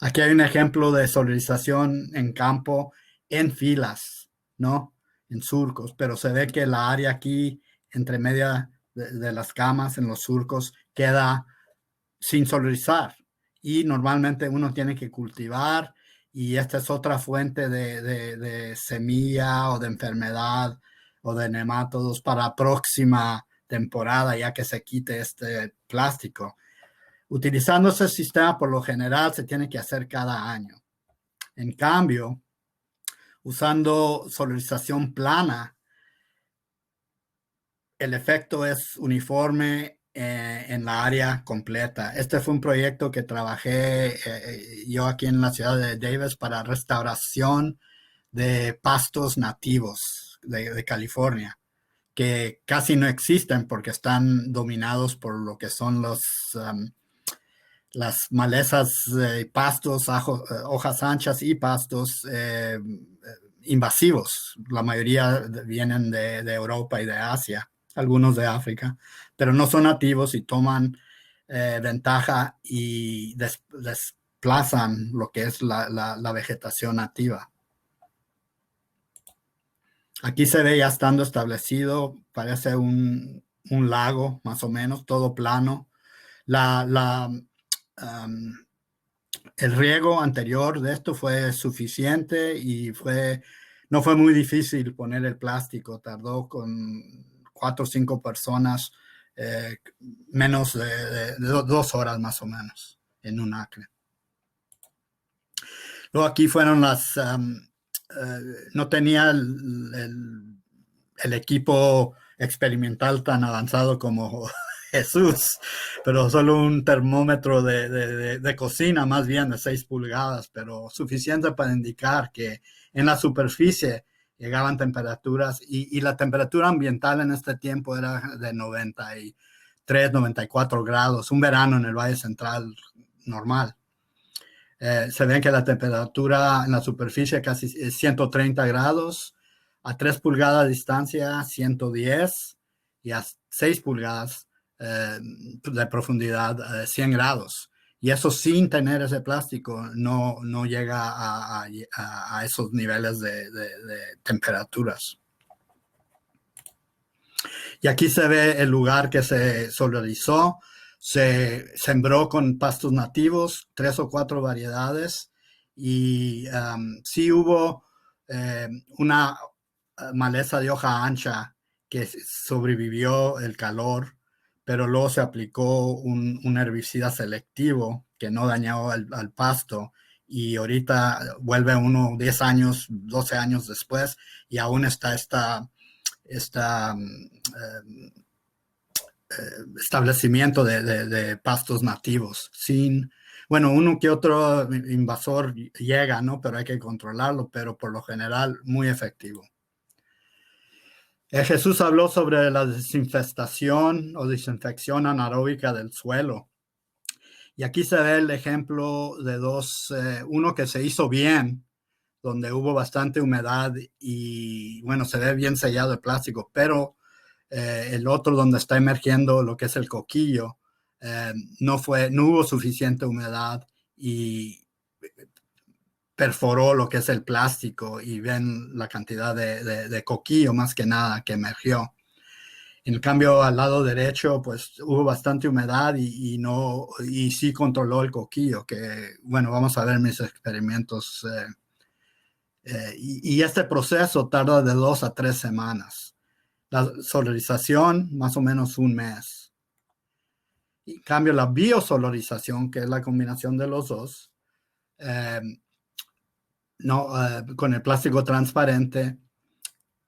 Aquí hay un ejemplo de solarización en campo en filas, ¿no? En surcos, pero se ve que la área aquí entre media de las camas en los surcos queda sin solarizar, y normalmente uno tiene que cultivar, y esta es otra fuente de semilla o de enfermedad o de nemátodos para la próxima temporada, ya que se quite este plástico. Utilizando ese sistema, por lo general, se tiene que hacer cada año. En cambio, usando solarización plana, el efecto es uniforme en la área completa. Este fue un proyecto que trabajé yo aquí en la ciudad de Davis para restauración de pastos nativos de California, que casi no existen porque están dominados por lo que son las malezas, pastos, hojas anchas y pastos invasivos. La mayoría vienen de Europa y de Asia, algunos de África, pero no son nativos y toman ventaja y desplazan lo que es la vegetación nativa. Aquí se ve ya estando establecido, parece un lago más o menos, todo plano. El riego anterior de esto fue suficiente y no fue muy difícil poner el plástico. Tardó con 4 o 5 personas, menos de 2 horas más o menos en un acre. Luego aquí fueron no tenía el equipo experimental tan avanzado como Jesús, pero solo un termómetro de cocina, más bien de 6 pulgadas, pero suficiente para indicar que en la superficie llegaban temperaturas y la temperatura ambiental en este tiempo era de 93, 94 grados, un verano en el Valle Central normal. Se ve que la temperatura en la superficie casi es 130 grados, a 3 pulgadas de distancia 110 y a 6 pulgadas de profundidad 100 grados. Y eso sin tener ese plástico no llega a esos niveles de temperaturas. Y aquí se ve el lugar que se solarizó. Se sembró con pastos nativos, 3 o 4 variedades, y sí hubo una maleza de hoja ancha que sobrevivió el calor, pero luego se aplicó un herbicida selectivo que no dañó al pasto, y ahorita vuelve uno 10 años, 12 años después, y aún está establecimiento de pastos nativos, uno que otro invasor llega, ¿no? Pero hay que controlarlo, pero por lo general muy efectivo. Jesús habló sobre la desinfestación o desinfección anaeróbica del suelo. Y aquí se ve el ejemplo de uno que se hizo bien, donde hubo bastante humedad y, se ve bien sellado el plástico, pero el otro donde está emergiendo lo que es el coquillo, no hubo suficiente humedad y perforó lo que es el plástico y ven la cantidad de coquillo más que nada que emergió. En cambio, al lado derecho, pues hubo bastante humedad y sí controló el coquillo, que vamos a ver mis experimentos. Y este proceso tarda de 2 a 3 semanas. La solarización, más o menos un mes. En cambio, la biosolarización, que es la combinación de los dos, con el plástico transparente,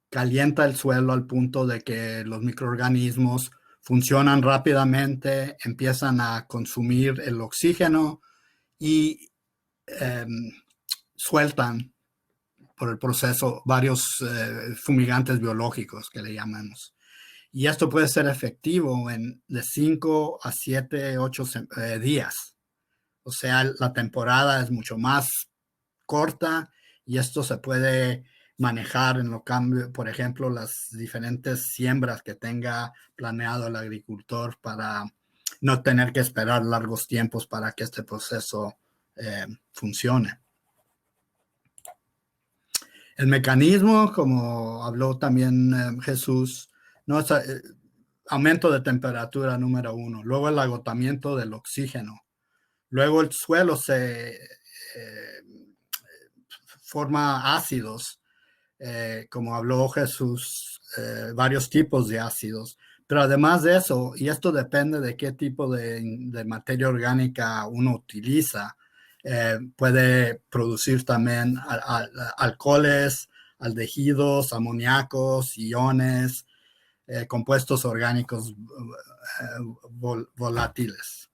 calienta el suelo al punto de que los microorganismos funcionan rápidamente, empiezan a consumir el oxígeno y sueltan por el proceso varios fumigantes biológicos que le llamamos. Y esto puede ser efectivo de 5 a 7, 8 días. O sea, la temporada es mucho más corta y esto se puede manejar en lo cambio, por ejemplo, las diferentes siembras que tenga planeado el agricultor para no tener que esperar largos tiempos para que este proceso funcione. El mecanismo, como habló también Jesús, no es aumento de temperatura número 1, luego el agotamiento del oxígeno, luego el suelo se forma ácidos, como habló Jesús, varios tipos de ácidos, pero además de eso, y esto depende de qué tipo de materia orgánica uno utiliza, puede producir también alcoholes, aldehídos, amoníacos, iones, compuestos orgánicos volátiles.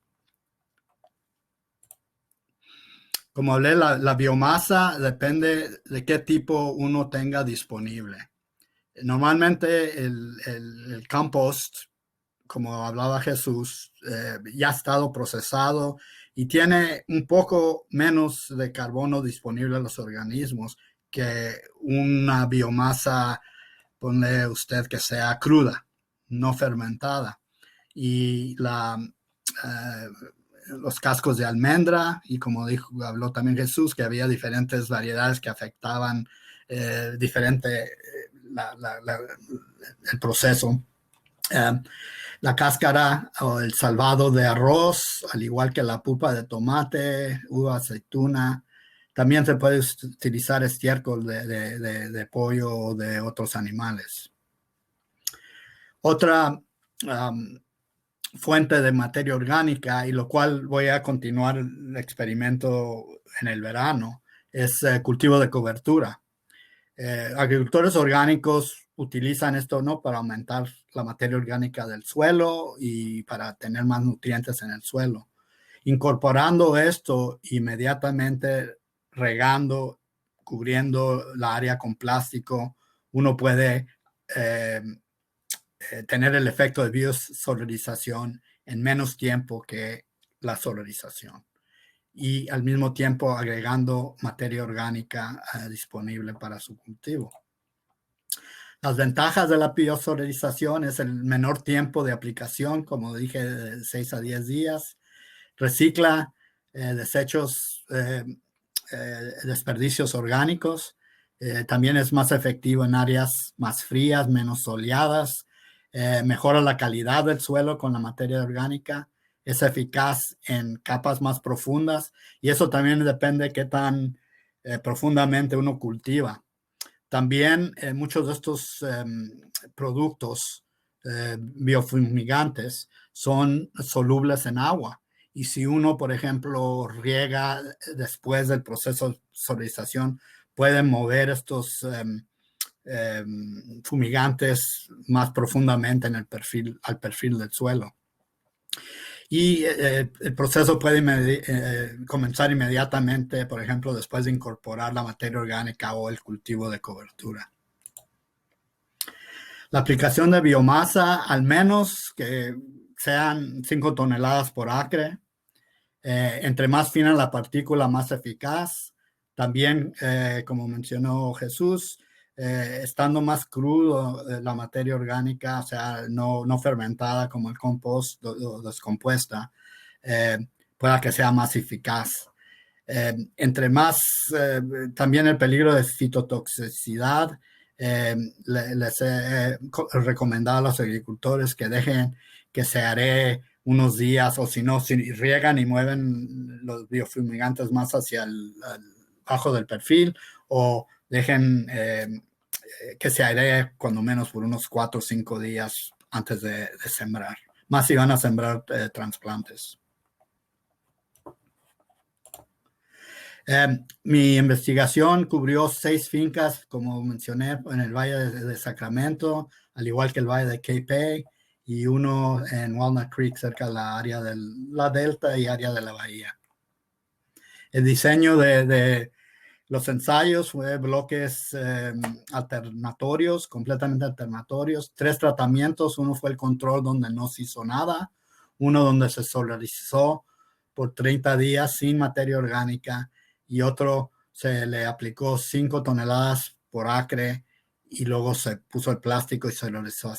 Como hablé, la biomasa depende de qué tipo uno tenga disponible. Normalmente el compost, como hablaba Jesús, ya ha estado procesado y tiene un poco menos de carbono disponible en los organismos que una biomasa, ponle usted que sea cruda, no fermentada. Y los cascos de almendra, y como habló también Jesús, que había diferentes variedades que afectaban diferente el proceso. La cáscara o el salvado de arroz, al igual que la pulpa de tomate, uva, aceituna. También se puede utilizar estiércol de pollo o de otros animales. Otra fuente de materia orgánica, y lo cual voy a continuar el experimento en el verano, es cultivo de cobertura. Agricultores orgánicos utilizan esto, ¿no?, para aumentar la materia orgánica del suelo y para tener más nutrientes en el suelo. Incorporando esto inmediatamente, regando, cubriendo la área con plástico, uno puede tener el efecto de biosolarización en menos tiempo que la solarización, y al mismo tiempo agregando materia orgánica disponible para su cultivo. Las ventajas de la biosolarización es el menor tiempo de aplicación, como dije, de 6 a 10 días. Recicla desechos, desperdicios orgánicos. También es más efectivo en áreas más frías, menos soleadas. Mejora la calidad del suelo con la materia orgánica. Es eficaz en capas más profundas, y eso también depende de qué tan profundamente uno cultiva. También muchos de estos productos biofumigantes son solubles en agua, y si uno, por ejemplo, riega después del proceso de solarización, pueden mover estos fumigantes más profundamente en al perfil del suelo. Y el proceso puede comenzar inmediatamente, por ejemplo, después de incorporar la materia orgánica o el cultivo de cobertura. La aplicación de biomasa, al menos que sean 5 toneladas por acre. Entre más fina la partícula, más eficaz. También, como mencionó Jesús, estando más crudo la materia orgánica, o sea, no fermentada como el compost o descompuesta, pueda que sea más eficaz. Entre más, también el peligro de fitotoxicidad. Les he recomendado a los agricultores que dejen que se aree unos días, o si no, si riegan y mueven los biofumigantes más hacia bajo del perfil, o dejen que se airee cuando menos por unos 4 o 5 días antes de sembrar, más si van a sembrar trasplantes. Mi investigación cubrió 6 fincas, como mencioné, en el Valle de Sacramento, al igual que el Valle de Capay, y uno en Walnut Creek, cerca de la área de la Delta y área de la Bahía. El diseño de los ensayos fue bloques alternatorios, completamente alternatorios. 3 tratamientos. Uno fue el control, donde no se hizo nada. Uno donde se solarizó por 30 días sin materia orgánica. Y otro se le aplicó 5 toneladas por acre, y luego se puso el plástico y solarizó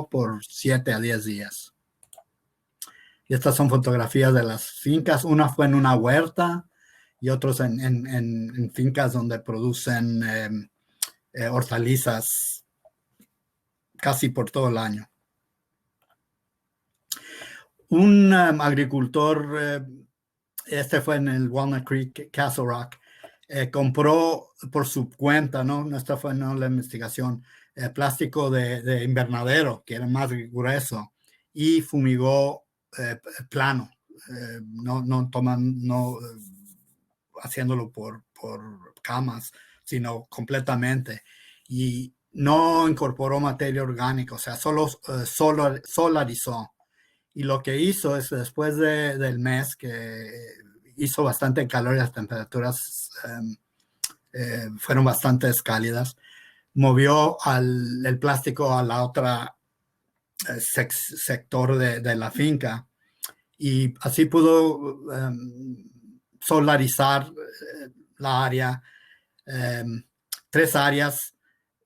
por 7 a 10 días. Y estas son fotografías de las fincas. Una fue en una huerta y otros en fincas donde producen hortalizas casi por todo el año. Un agricultor, este fue en el Walnut Creek, Castle Rock, compró por su cuenta, ¿no? Esta fue la investigación, plástico de invernadero, que era más grueso, y fumigó plano, no haciéndolo por camas, sino completamente. Y no incorporó materia orgánica, o sea, solo solarizó. Y lo que hizo es, después del mes que hizo bastante calor y las temperaturas fueron bastante cálidas, movió el plástico a la otra sector de la finca, y así pudo solarizar la área 3 áreas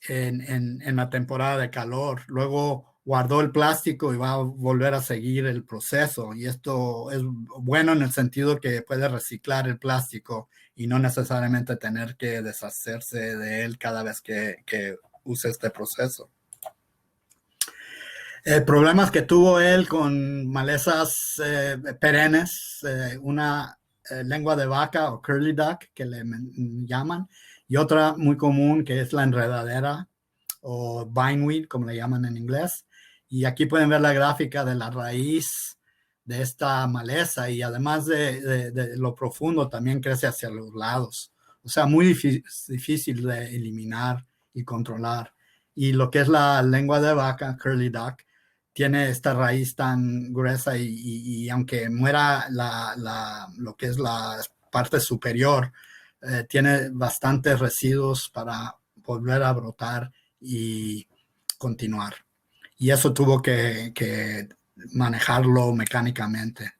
en la temporada de calor. Luego guardó el plástico y va a volver a seguir el proceso. Y esto es bueno en el sentido que puede reciclar el plástico y no necesariamente tener que deshacerse de él cada vez que use este proceso. Problemas que tuvo él con malezas perennes, una lengua de vaca o curly duck que le llaman, y otra muy común que es la enredadera o bindweed, como le llaman en inglés. Y aquí pueden ver la gráfica de la raíz de esta maleza, y además de lo profundo también crece hacia los lados. O sea, muy difícil de eliminar y controlar. Y lo que es la lengua de vaca, curly duck, tiene esta raíz tan gruesa y aunque muera lo que es la parte superior, tiene bastantes residuos para volver a brotar y continuar. Y eso tuvo que manejarlo mecánicamente.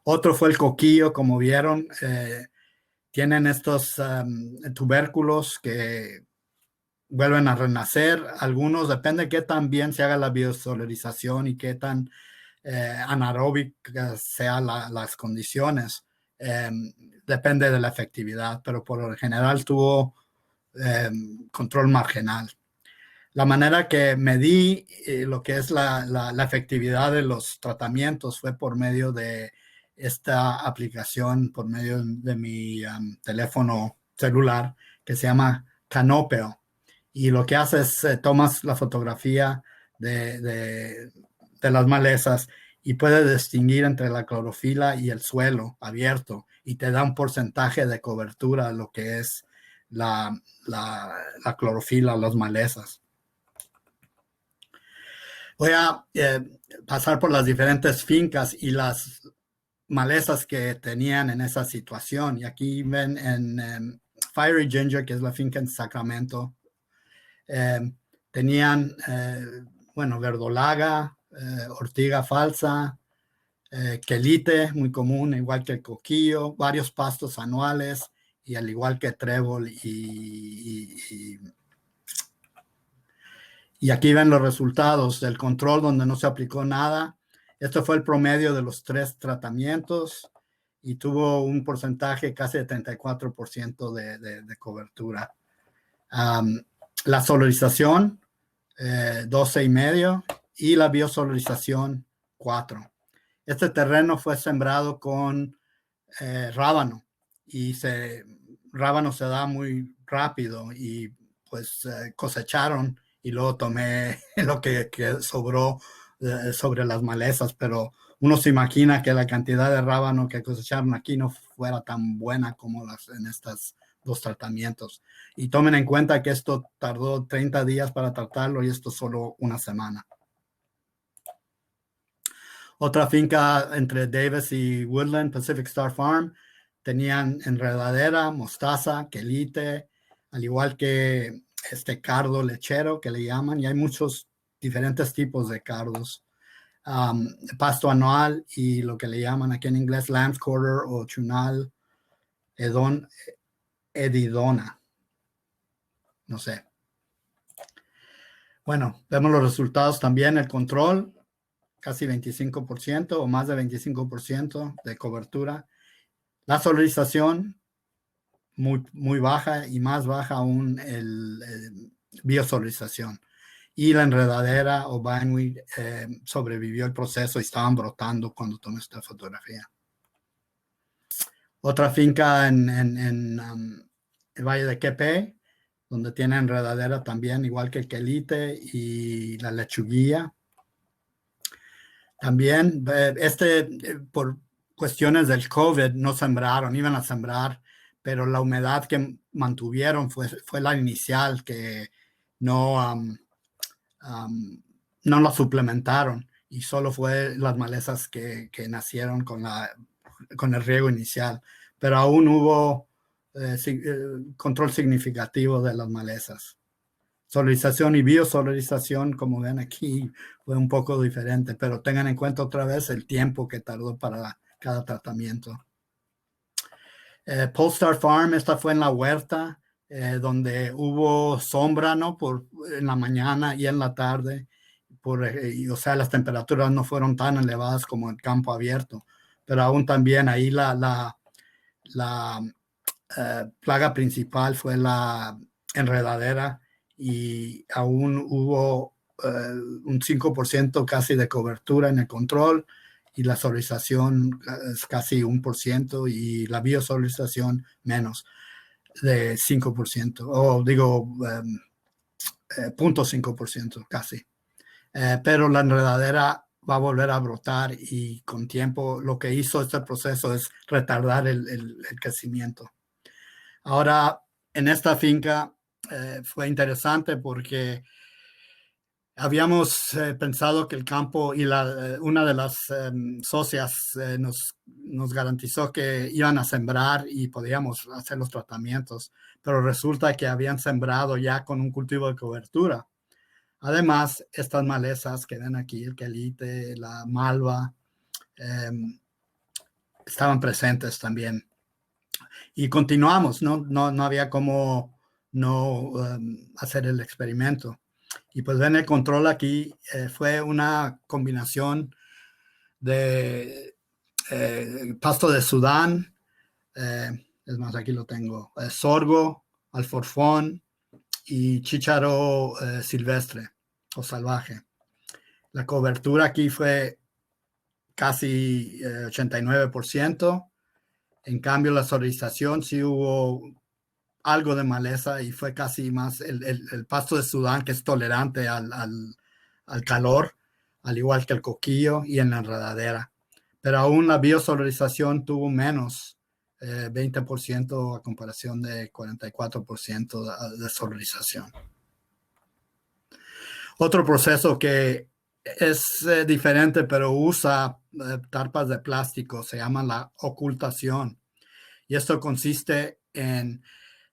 Otro fue el coquillo, como vieron. Tienen estos tubérculos que vuelven a renacer. Algunos, depende de qué tan bien se haga la biosolarización y qué tan anaeróbicas sean las condiciones. Depende de la efectividad, pero por lo general tuvo control marginal. La manera que medí lo que es la efectividad de los tratamientos fue por medio de esta aplicación, por medio de mi teléfono celular que se llama Canopeo. Y lo que hace es tomas la fotografía de las malezas y puede distinguir entre la clorofila y el suelo abierto y te da un porcentaje de cobertura, lo que es la clorofila, las malezas. Voy a pasar por las diferentes fincas y las malezas que tenían en esa situación. Y aquí ven en Fiery Ginger, que es la finca en Sacramento, tenían, verdolaga, ortiga falsa, quelite, muy común, igual que el coquillo, varios pastos anuales, y al igual que trébol y aquí ven los resultados del control donde no se aplicó nada. Esto fue el promedio de los 3 tratamientos y tuvo un porcentaje casi de 34% de cobertura. La solarización, 12,5, y la biosolarización, 4. Este terreno fue sembrado con rábano y rábano se da muy rápido y pues cosecharon y luego tomé lo que sobró sobre las malezas, pero uno se imagina que la cantidad de rábano que cosecharon aquí no fuera tan buena como en estos 2 tratamientos. Y tomen en cuenta que esto tardó 30 días para tratarlo y esto solo una semana. Otra finca entre Davis y Woodland, Pacific Star Farm, tenían enredadera, mostaza, quelite, al igual que este cardo lechero que le llaman, y hay muchos diferentes tipos de cardos. Pasto anual y lo que le llaman aquí en inglés lamb's quarter o chunal edidona. No sé. Bueno, vemos los resultados también, el control, casi 25% o más de 25% de cobertura. La solarización, muy, muy baja y más baja aún el biosolarización. Y la enredadera o bindweed sobrevivió el proceso y estaban brotando cuando tomé esta fotografía. Otra finca en el Valle de Quepé, donde tiene enredadera también, igual que el quelite y la lechuguilla. También, por cuestiones del COVID, no sembraron, iban a sembrar, pero la humedad que mantuvieron fue la inicial, que no la suplementaron y solo fue las malezas que nacieron con el riego inicial, pero aún hubo control significativo de las malezas. Solarización y biosolarización, como ven aquí, fue un poco diferente, pero tengan en cuenta otra vez el tiempo que tardó para cada tratamiento. Polestar Farm, esta fue en la huerta, donde hubo sombra, ¿no? En la mañana y en la tarde. O sea, las temperaturas no fueron tan elevadas como en campo abierto, pero aún también ahí la plaga principal fue la enredadera y aún hubo un 5% casi de cobertura en el control y la solarización es casi 1% y la biosolarización menos de 5%, o digo 0.5% casi. Pero la enredadera va a volver a brotar y con tiempo lo que hizo este proceso es retardar el crecimiento. Ahora, en esta finca fue interesante porque habíamos pensado que el campo y una de las socias nos garantizó que iban a sembrar y podíamos hacer los tratamientos, pero resulta que habían sembrado ya con un cultivo de cobertura. Además, estas malezas que ven aquí, el quelite, la malva, estaban presentes también. Y continuamos, no había cómo no hacer el experimento. Y pues ven el control aquí, fue una combinación de pasto de Sudán, es más, aquí lo tengo, sorgo, alforfón y chícharo silvestre o salvaje. La cobertura aquí fue casi 89%. En cambio, la solarización sí hubo algo de maleza y fue casi más el pasto de Sudán, que es tolerante al calor, al igual que el coquillo y en la enredadera. Pero aún la biosolarización tuvo menos, 20% a comparación de 44% de solarización. Otro proceso que es diferente, pero usa tarpas de plástico, se llama la ocultación. Y esto consiste en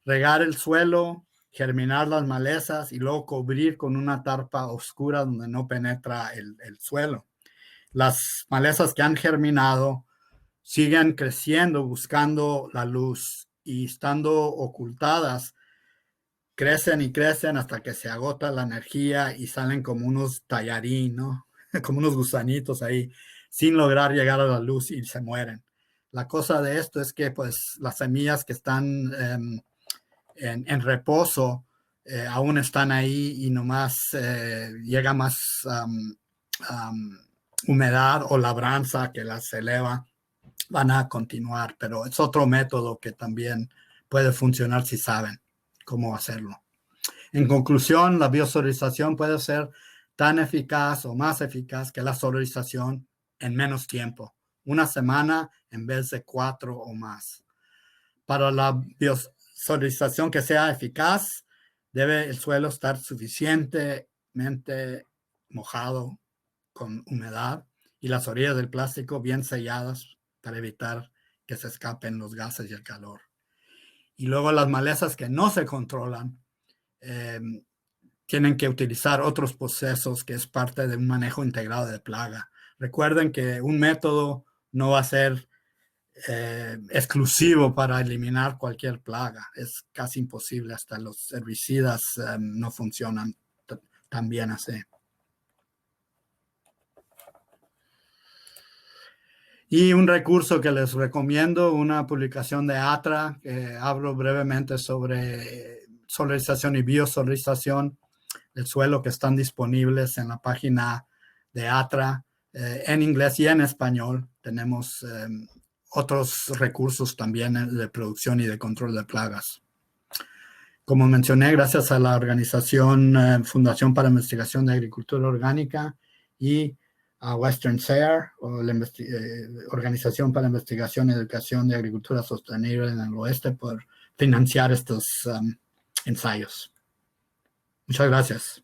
regar el suelo, germinar las malezas y luego cubrir con una tarpa oscura donde no penetra el suelo. Las malezas que han germinado siguen creciendo buscando la luz y estando ocultadas, crecen y crecen hasta que se agota la energía y salen como unos tallarín, ¿no? Como unos gusanitos ahí, sin lograr llegar a la luz y se mueren. La cosa de esto es que pues las semillas que están en reposo aún están ahí y nomás llega más humedad o labranza que las eleva, van a continuar, pero es otro método que también puede funcionar si saben cómo hacerlo. En conclusión, la biosolarización puede ser tan eficaz o más eficaz que la solarización en menos tiempo, una semana en vez de 4 o más. Para la biosolarización que sea eficaz, debe el suelo estar suficientemente mojado con humedad y las orillas del plástico bien selladas para evitar que se escapen los gases y el calor. Y luego las malezas que no se controlan tienen que utilizar otros procesos que es parte de un manejo integrado de plaga. Recuerden que un método no va a ser exclusivo para eliminar cualquier plaga. Es casi imposible, hasta los herbicidas no funcionan tan bien así. Y un recurso que les recomiendo, una publicación de ATRA, que hablo brevemente sobre solarización y biosolarización del suelo, que están disponibles en la página de ATRA en inglés y en español. Tenemos otros recursos también de producción y de control de plagas. Como mencioné, gracias a la organización Fundación para Investigación de Agricultura Orgánica y a Western SARE, o la Organización para Investigación y Educación de Agricultura Sostenible en el Oeste, por financiar estos ensayos. Muchas gracias.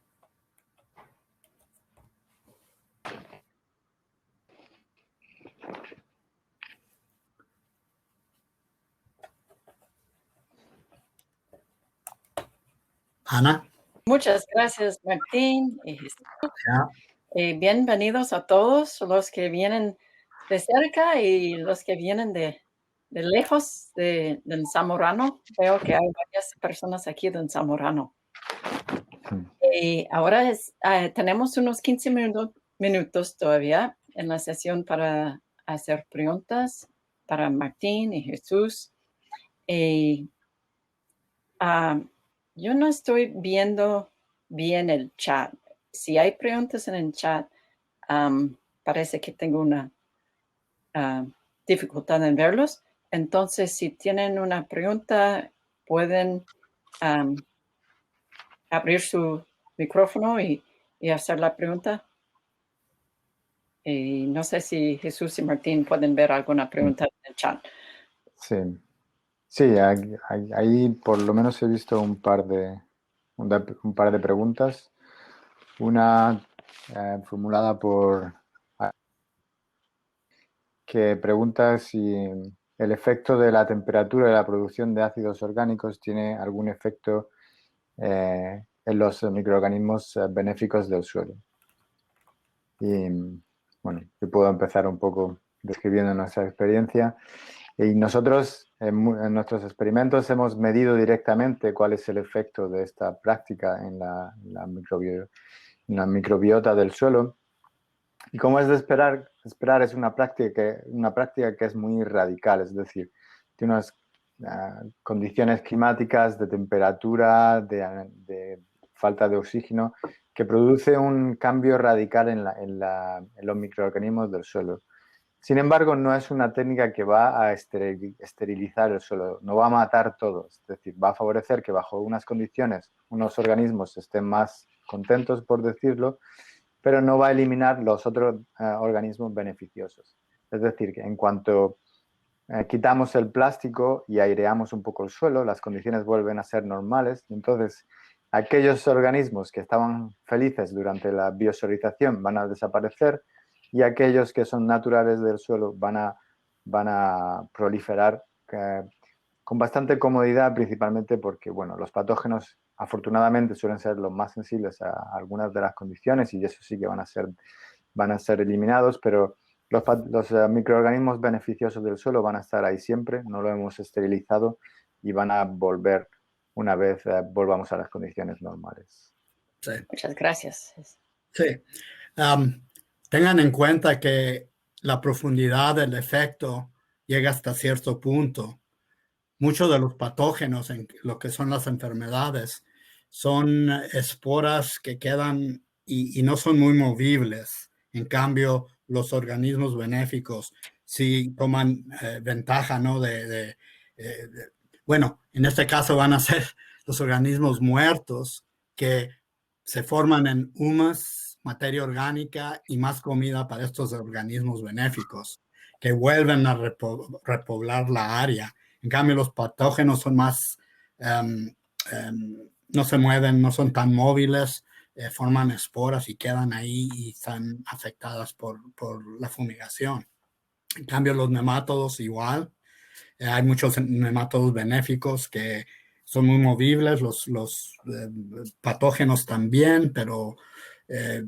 Ana. Muchas gracias, Martín y Jesús. Yeah. Bienvenidos a todos los que vienen de cerca y los que vienen de de lejos del Zamorano. Veo que hay varias personas aquí del Zamorano. Y ahora tenemos unos 15 minutos todavía en la sesión para hacer preguntas para Martín y Jesús. Y yo no estoy viendo bien el chat. Si hay preguntas en el chat, parece que tengo una dificultad en verlos. Entonces, si tienen una pregunta, pueden abrir su micrófono y hacer la pregunta. Y no sé si Jesús y Martín pueden ver alguna pregunta en el chat. Sí, sí, ahí por lo menos he visto un par de preguntas. Una formulada por que pregunta si el efecto de la temperatura de la producción de ácidos orgánicos tiene algún efecto en los microorganismos benéficos del suelo. Y bueno, yo puedo empezar un poco describiendo nuestra experiencia. Y nosotros en nuestros experimentos hemos medido directamente cuál es el efecto de esta práctica en la microbiota del suelo. Y como es de esperar es una práctica que es muy radical, es decir, tiene unas condiciones climáticas de temperatura, de falta de oxígeno, que produce un cambio radical en los microorganismos del suelo. Sin embargo, no es una técnica que va a esterilizar el suelo, no va a matar todo, es decir, va a favorecer que bajo unas condiciones unos organismos estén más contentos, por decirlo, pero no va a eliminar los otros organismos beneficiosos. Es decir, que en cuanto quitamos el plástico y aireamos un poco el suelo, las condiciones vuelven a ser normales y entonces aquellos organismos que estaban felices durante la biosolización van a desaparecer y aquellos que son naturales del suelo van a proliferar con bastante comodidad, principalmente porque, bueno, los patógenos afortunadamente suelen ser los más sensibles a algunas de las condiciones y eso sí que van a ser eliminados, pero los microorganismos beneficiosos del suelo van a estar ahí siempre, no lo hemos esterilizado y van a volver una vez volvamos a las condiciones normales. Sí. Muchas gracias. Sí. Tengan en cuenta que la profundidad del efecto llega hasta cierto punto. Muchos de los patógenos en lo que son las enfermedades son esporas que quedan y no son muy movibles. En cambio, los organismos benéficos sí toman ventaja, ¿no? Bueno, en este caso van a ser los organismos muertos que se forman en humus, materia orgánica y más comida para estos organismos benéficos que vuelven a repoblar la área. En cambio, los patógenos son más, no se mueven, no son tan móviles, forman esporas y quedan ahí y están afectadas por la fumigación. En cambio, los nemátodos igual. Hay muchos nemátodos benéficos que son muy movibles, los patógenos también, pero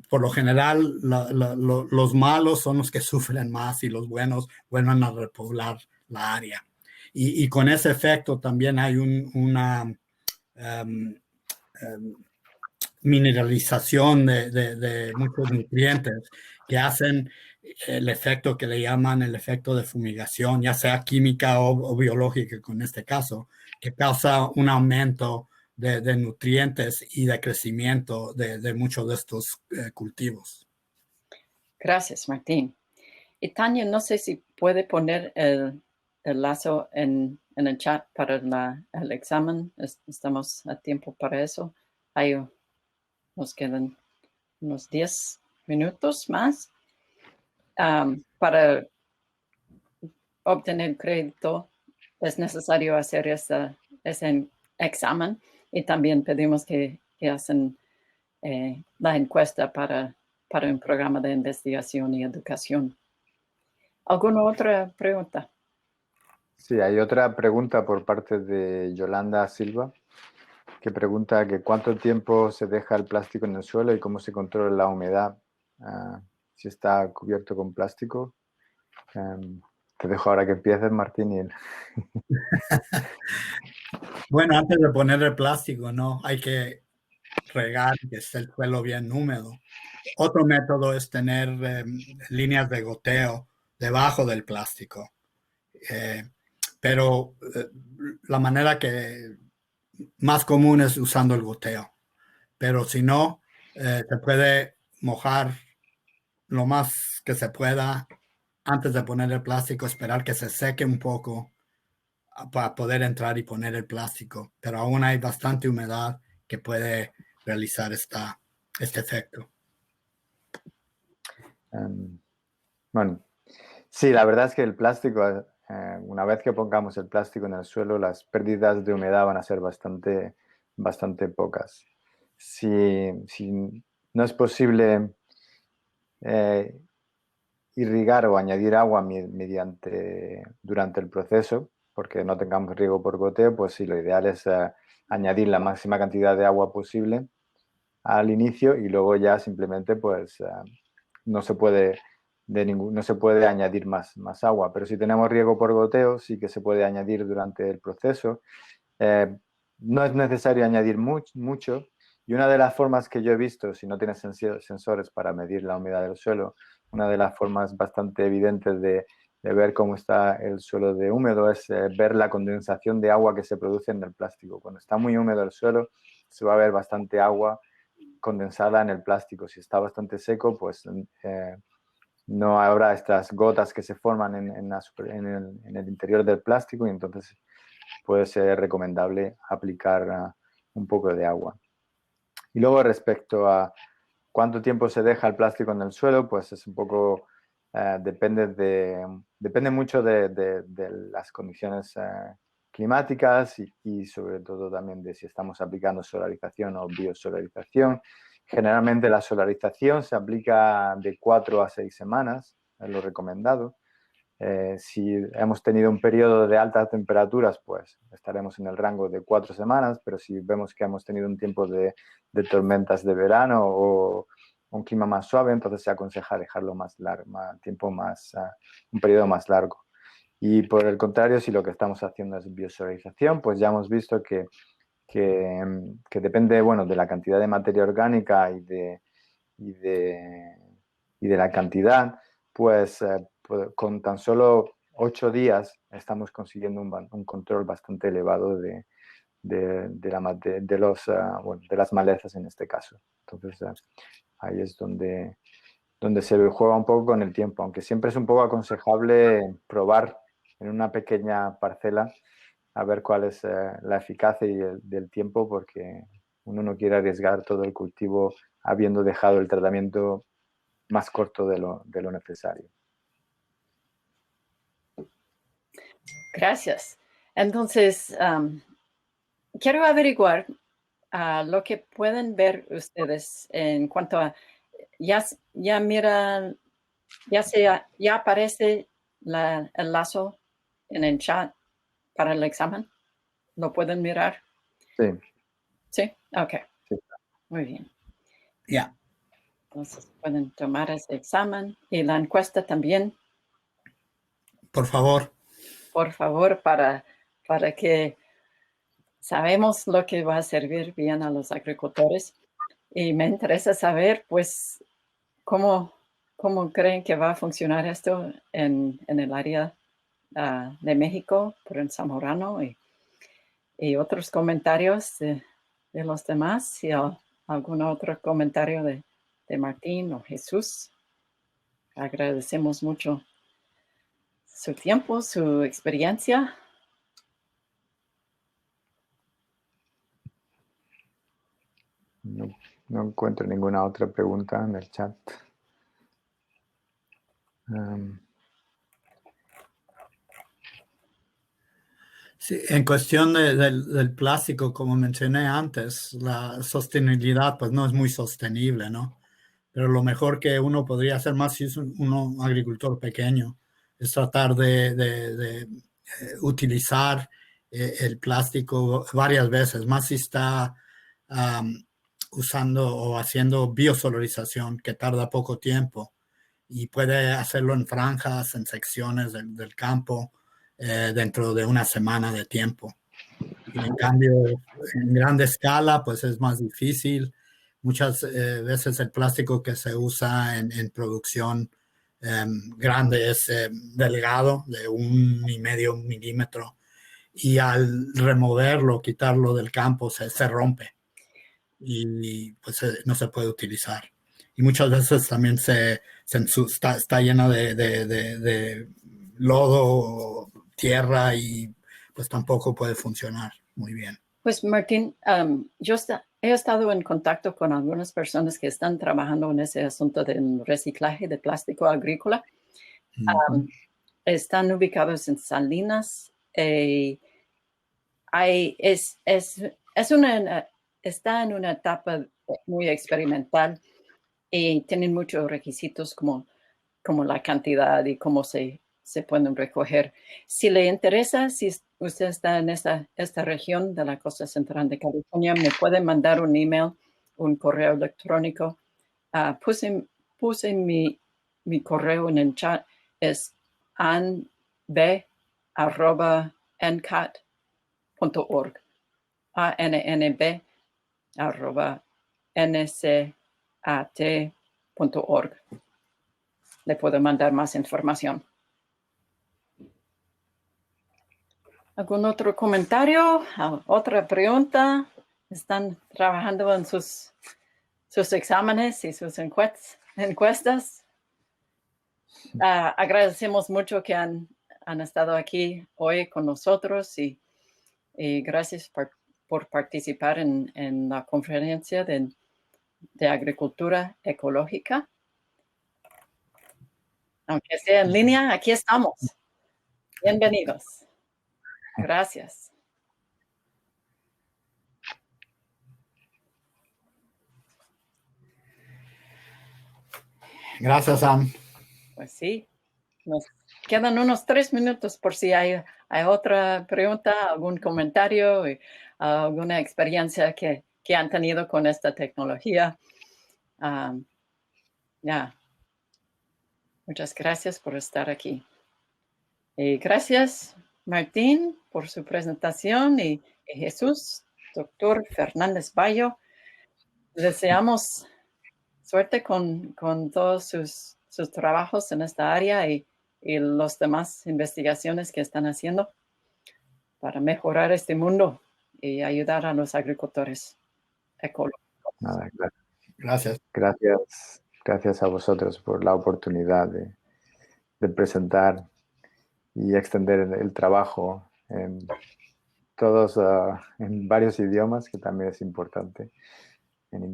por lo general los malos son los que sufren más y los buenos vuelven a repoblar la área. Y con ese efecto también hay una mineralización de muchos nutrientes que hacen el efecto que le llaman el efecto de fumigación, ya sea química o biológica con este caso, que causa un aumento de nutrientes y de crecimiento de muchos de estos cultivos. Gracias, Martín. Y Tania, no sé si puede poner el lazo en el chat para el examen. Estamos a tiempo para eso. Ahí nos quedan unos 10 minutos más. Para obtener crédito es necesario hacer ese examen y también pedimos que hacen la encuesta para un programa de investigación y educación. ¿Alguna otra pregunta? Sí, hay otra pregunta por parte de Yolanda Silva, que pregunta que cuánto tiempo se deja el plástico en el suelo y cómo se controla la humedad si está cubierto con plástico. te dejo ahora que empieces, Martín. Bueno, antes de poner el plástico, ¿no? Hay que regar, que esté el suelo bien húmedo. Otro método es tener líneas de goteo debajo del plástico. Pero la manera que más común es usando el goteo. Pero si no, se puede mojar lo más que se pueda antes de poner el plástico, esperar que se seque un poco para poder entrar y poner el plástico. Pero aún hay bastante humedad que puede realizar este efecto. Bueno, sí, la verdad es que el plástico, una vez que pongamos el plástico en el suelo, las pérdidas de humedad van a ser bastante pocas. Si no es posible irrigar o añadir agua durante el proceso, porque no tengamos riego por goteo, pues sí, lo ideal es añadir la máxima cantidad de agua posible al inicio y luego ya simplemente pues no se puede no se puede añadir más agua, pero si tenemos riego por goteo sí que se puede añadir durante el proceso. No es necesario añadir mucho y una de las formas que yo he visto, si no tienes sensores para medir la humedad del suelo, una de las formas bastante evidentes de ver cómo está el suelo de húmedo es ver la condensación de agua que se produce en el plástico. Cuando está muy húmedo el suelo se va a ver bastante agua condensada en el plástico. Si está bastante seco, pues no habrá estas gotas que se forman en el interior del plástico y entonces puede ser recomendable aplicar un poco de agua. Y luego respecto a cuánto tiempo se deja el plástico en el suelo, pues es un poco, depende mucho de las condiciones climáticas y sobre todo también de si estamos aplicando solarización o biosolarización. Generalmente la solarización se aplica de 4 a 6 semanas, es lo recomendado. Si hemos tenido un periodo de altas temperaturas, pues estaremos en el rango de 4 semanas, pero si vemos que hemos tenido un tiempo de tormentas de verano o un clima más suave, entonces se aconseja dejarlo más largo, un periodo más largo. Y por el contrario, si lo que estamos haciendo es biosolarización, pues ya hemos visto que depende, bueno, de la cantidad de materia orgánica y de la cantidad, pues con tan solo 8 días estamos consiguiendo un control bastante elevado de las malezas en este caso. Entonces, ahí es donde se juega un poco con el tiempo, aunque siempre es un poco aconsejable probar en una pequeña parcela a ver cuál es la eficacia del tiempo, porque uno no quiere arriesgar todo el cultivo habiendo dejado el tratamiento más corto de lo necesario. Gracias. Entonces, quiero averiguar lo que pueden ver ustedes en cuanto a, ya miran, ya aparece el lazo en el chat para el examen. ¿Lo pueden mirar? Sí. Sí, ok. Sí. Muy bien. Ya. Entonces pueden tomar ese examen y la encuesta también. Por favor. Por favor, para que sabemos lo que va a servir bien a los agricultores. Y me interesa saber, pues, cómo creen que va a funcionar esto en el área de México, por el Zamorano y otros comentarios de los demás. Si algún otro comentario de Martín o Jesús. Agradecemos mucho su tiempo, su experiencia. No encuentro ninguna otra pregunta en el chat. Sí, en cuestión del plástico, como mencioné antes, la sostenibilidad pues no es muy sostenible, ¿no? Pero lo mejor que uno podría hacer más si es un agricultor pequeño es tratar de utilizar el plástico varias veces, más si está usando o haciendo biosolarización, que tarda poco tiempo. y puede hacerlo en franjas, en secciones del campo, dentro de una semana de tiempo. Y en cambio, en grande escala, pues es más difícil. Muchas veces el plástico que se usa en producción grande es delgado, de 1,5 milímetros, y al removerlo, quitarlo del campo, se rompe y pues no se puede utilizar. Y muchas veces también está lleno de lodo, tierra, y pues tampoco puede funcionar muy bien. Pues Martín, he estado en contacto con algunas personas que están trabajando en ese asunto del reciclaje de plástico agrícola. Están ubicados en Salinas. Está en una etapa muy experimental y tienen muchos requisitos como la cantidad y cómo se pueden recoger. Si le interesa, si usted está en esta región de la costa central de California, me puede mandar un email, un correo electrónico. Puse mi correo en el chat, es anb@ncat.org, anb@ncat.org. Le puedo mandar más información. ¿Algún otro comentario? ¿Otra pregunta? ¿Están trabajando en sus exámenes y sus encuestas? Agradecemos mucho que han estado aquí hoy con nosotros y gracias por participar en la conferencia de agricultura ecológica. Aunque sea en línea, aquí estamos. Bienvenidos. Gracias. Gracias, Sam. Pues sí, nos quedan unos 3 minutos por si hay otra pregunta, algún comentario, alguna experiencia que han tenido con esta tecnología. Muchas gracias por estar aquí. Y gracias, Martín, por su presentación y Jesús, doctor Fernández Bayo. Deseamos suerte con todos sus trabajos en esta área y las demás investigaciones que están haciendo para mejorar este mundo y ayudar a los agricultores ecológicos. Nada, gracias. Gracias a vosotros por la oportunidad de presentar y extender el trabajo en varios idiomas, que también es importante, en la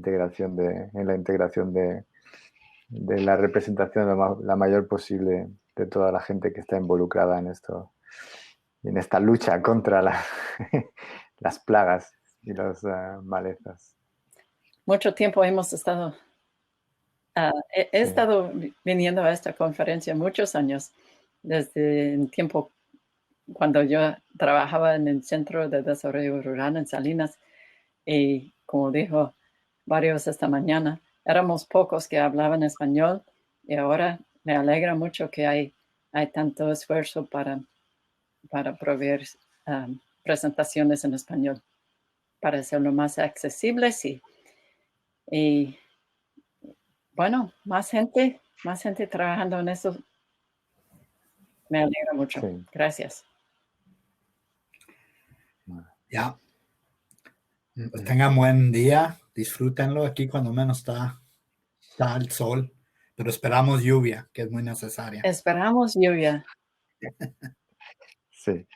integración de la representación la mayor posible de toda la gente que está involucrada en esto, en esta lucha contra las plagas y las malezas. Mucho tiempo hemos estado, he estado viniendo a esta conferencia muchos años, desde el tiempo cuando yo trabajaba en el Centro de Desarrollo Rural en Salinas, y como dijo varios esta mañana, éramos pocos que hablaban español, y ahora me alegra mucho que hay tanto esfuerzo para proveer presentaciones en español, para hacerlo más accesibles y bueno, más gente trabajando en eso. Me alegra mucho. Sí. Gracias. Ya. Pues tengan buen día, disfrútenlo. Aquí cuando menos está el sol, pero esperamos lluvia, que es muy necesaria. Esperamos lluvia. Sí.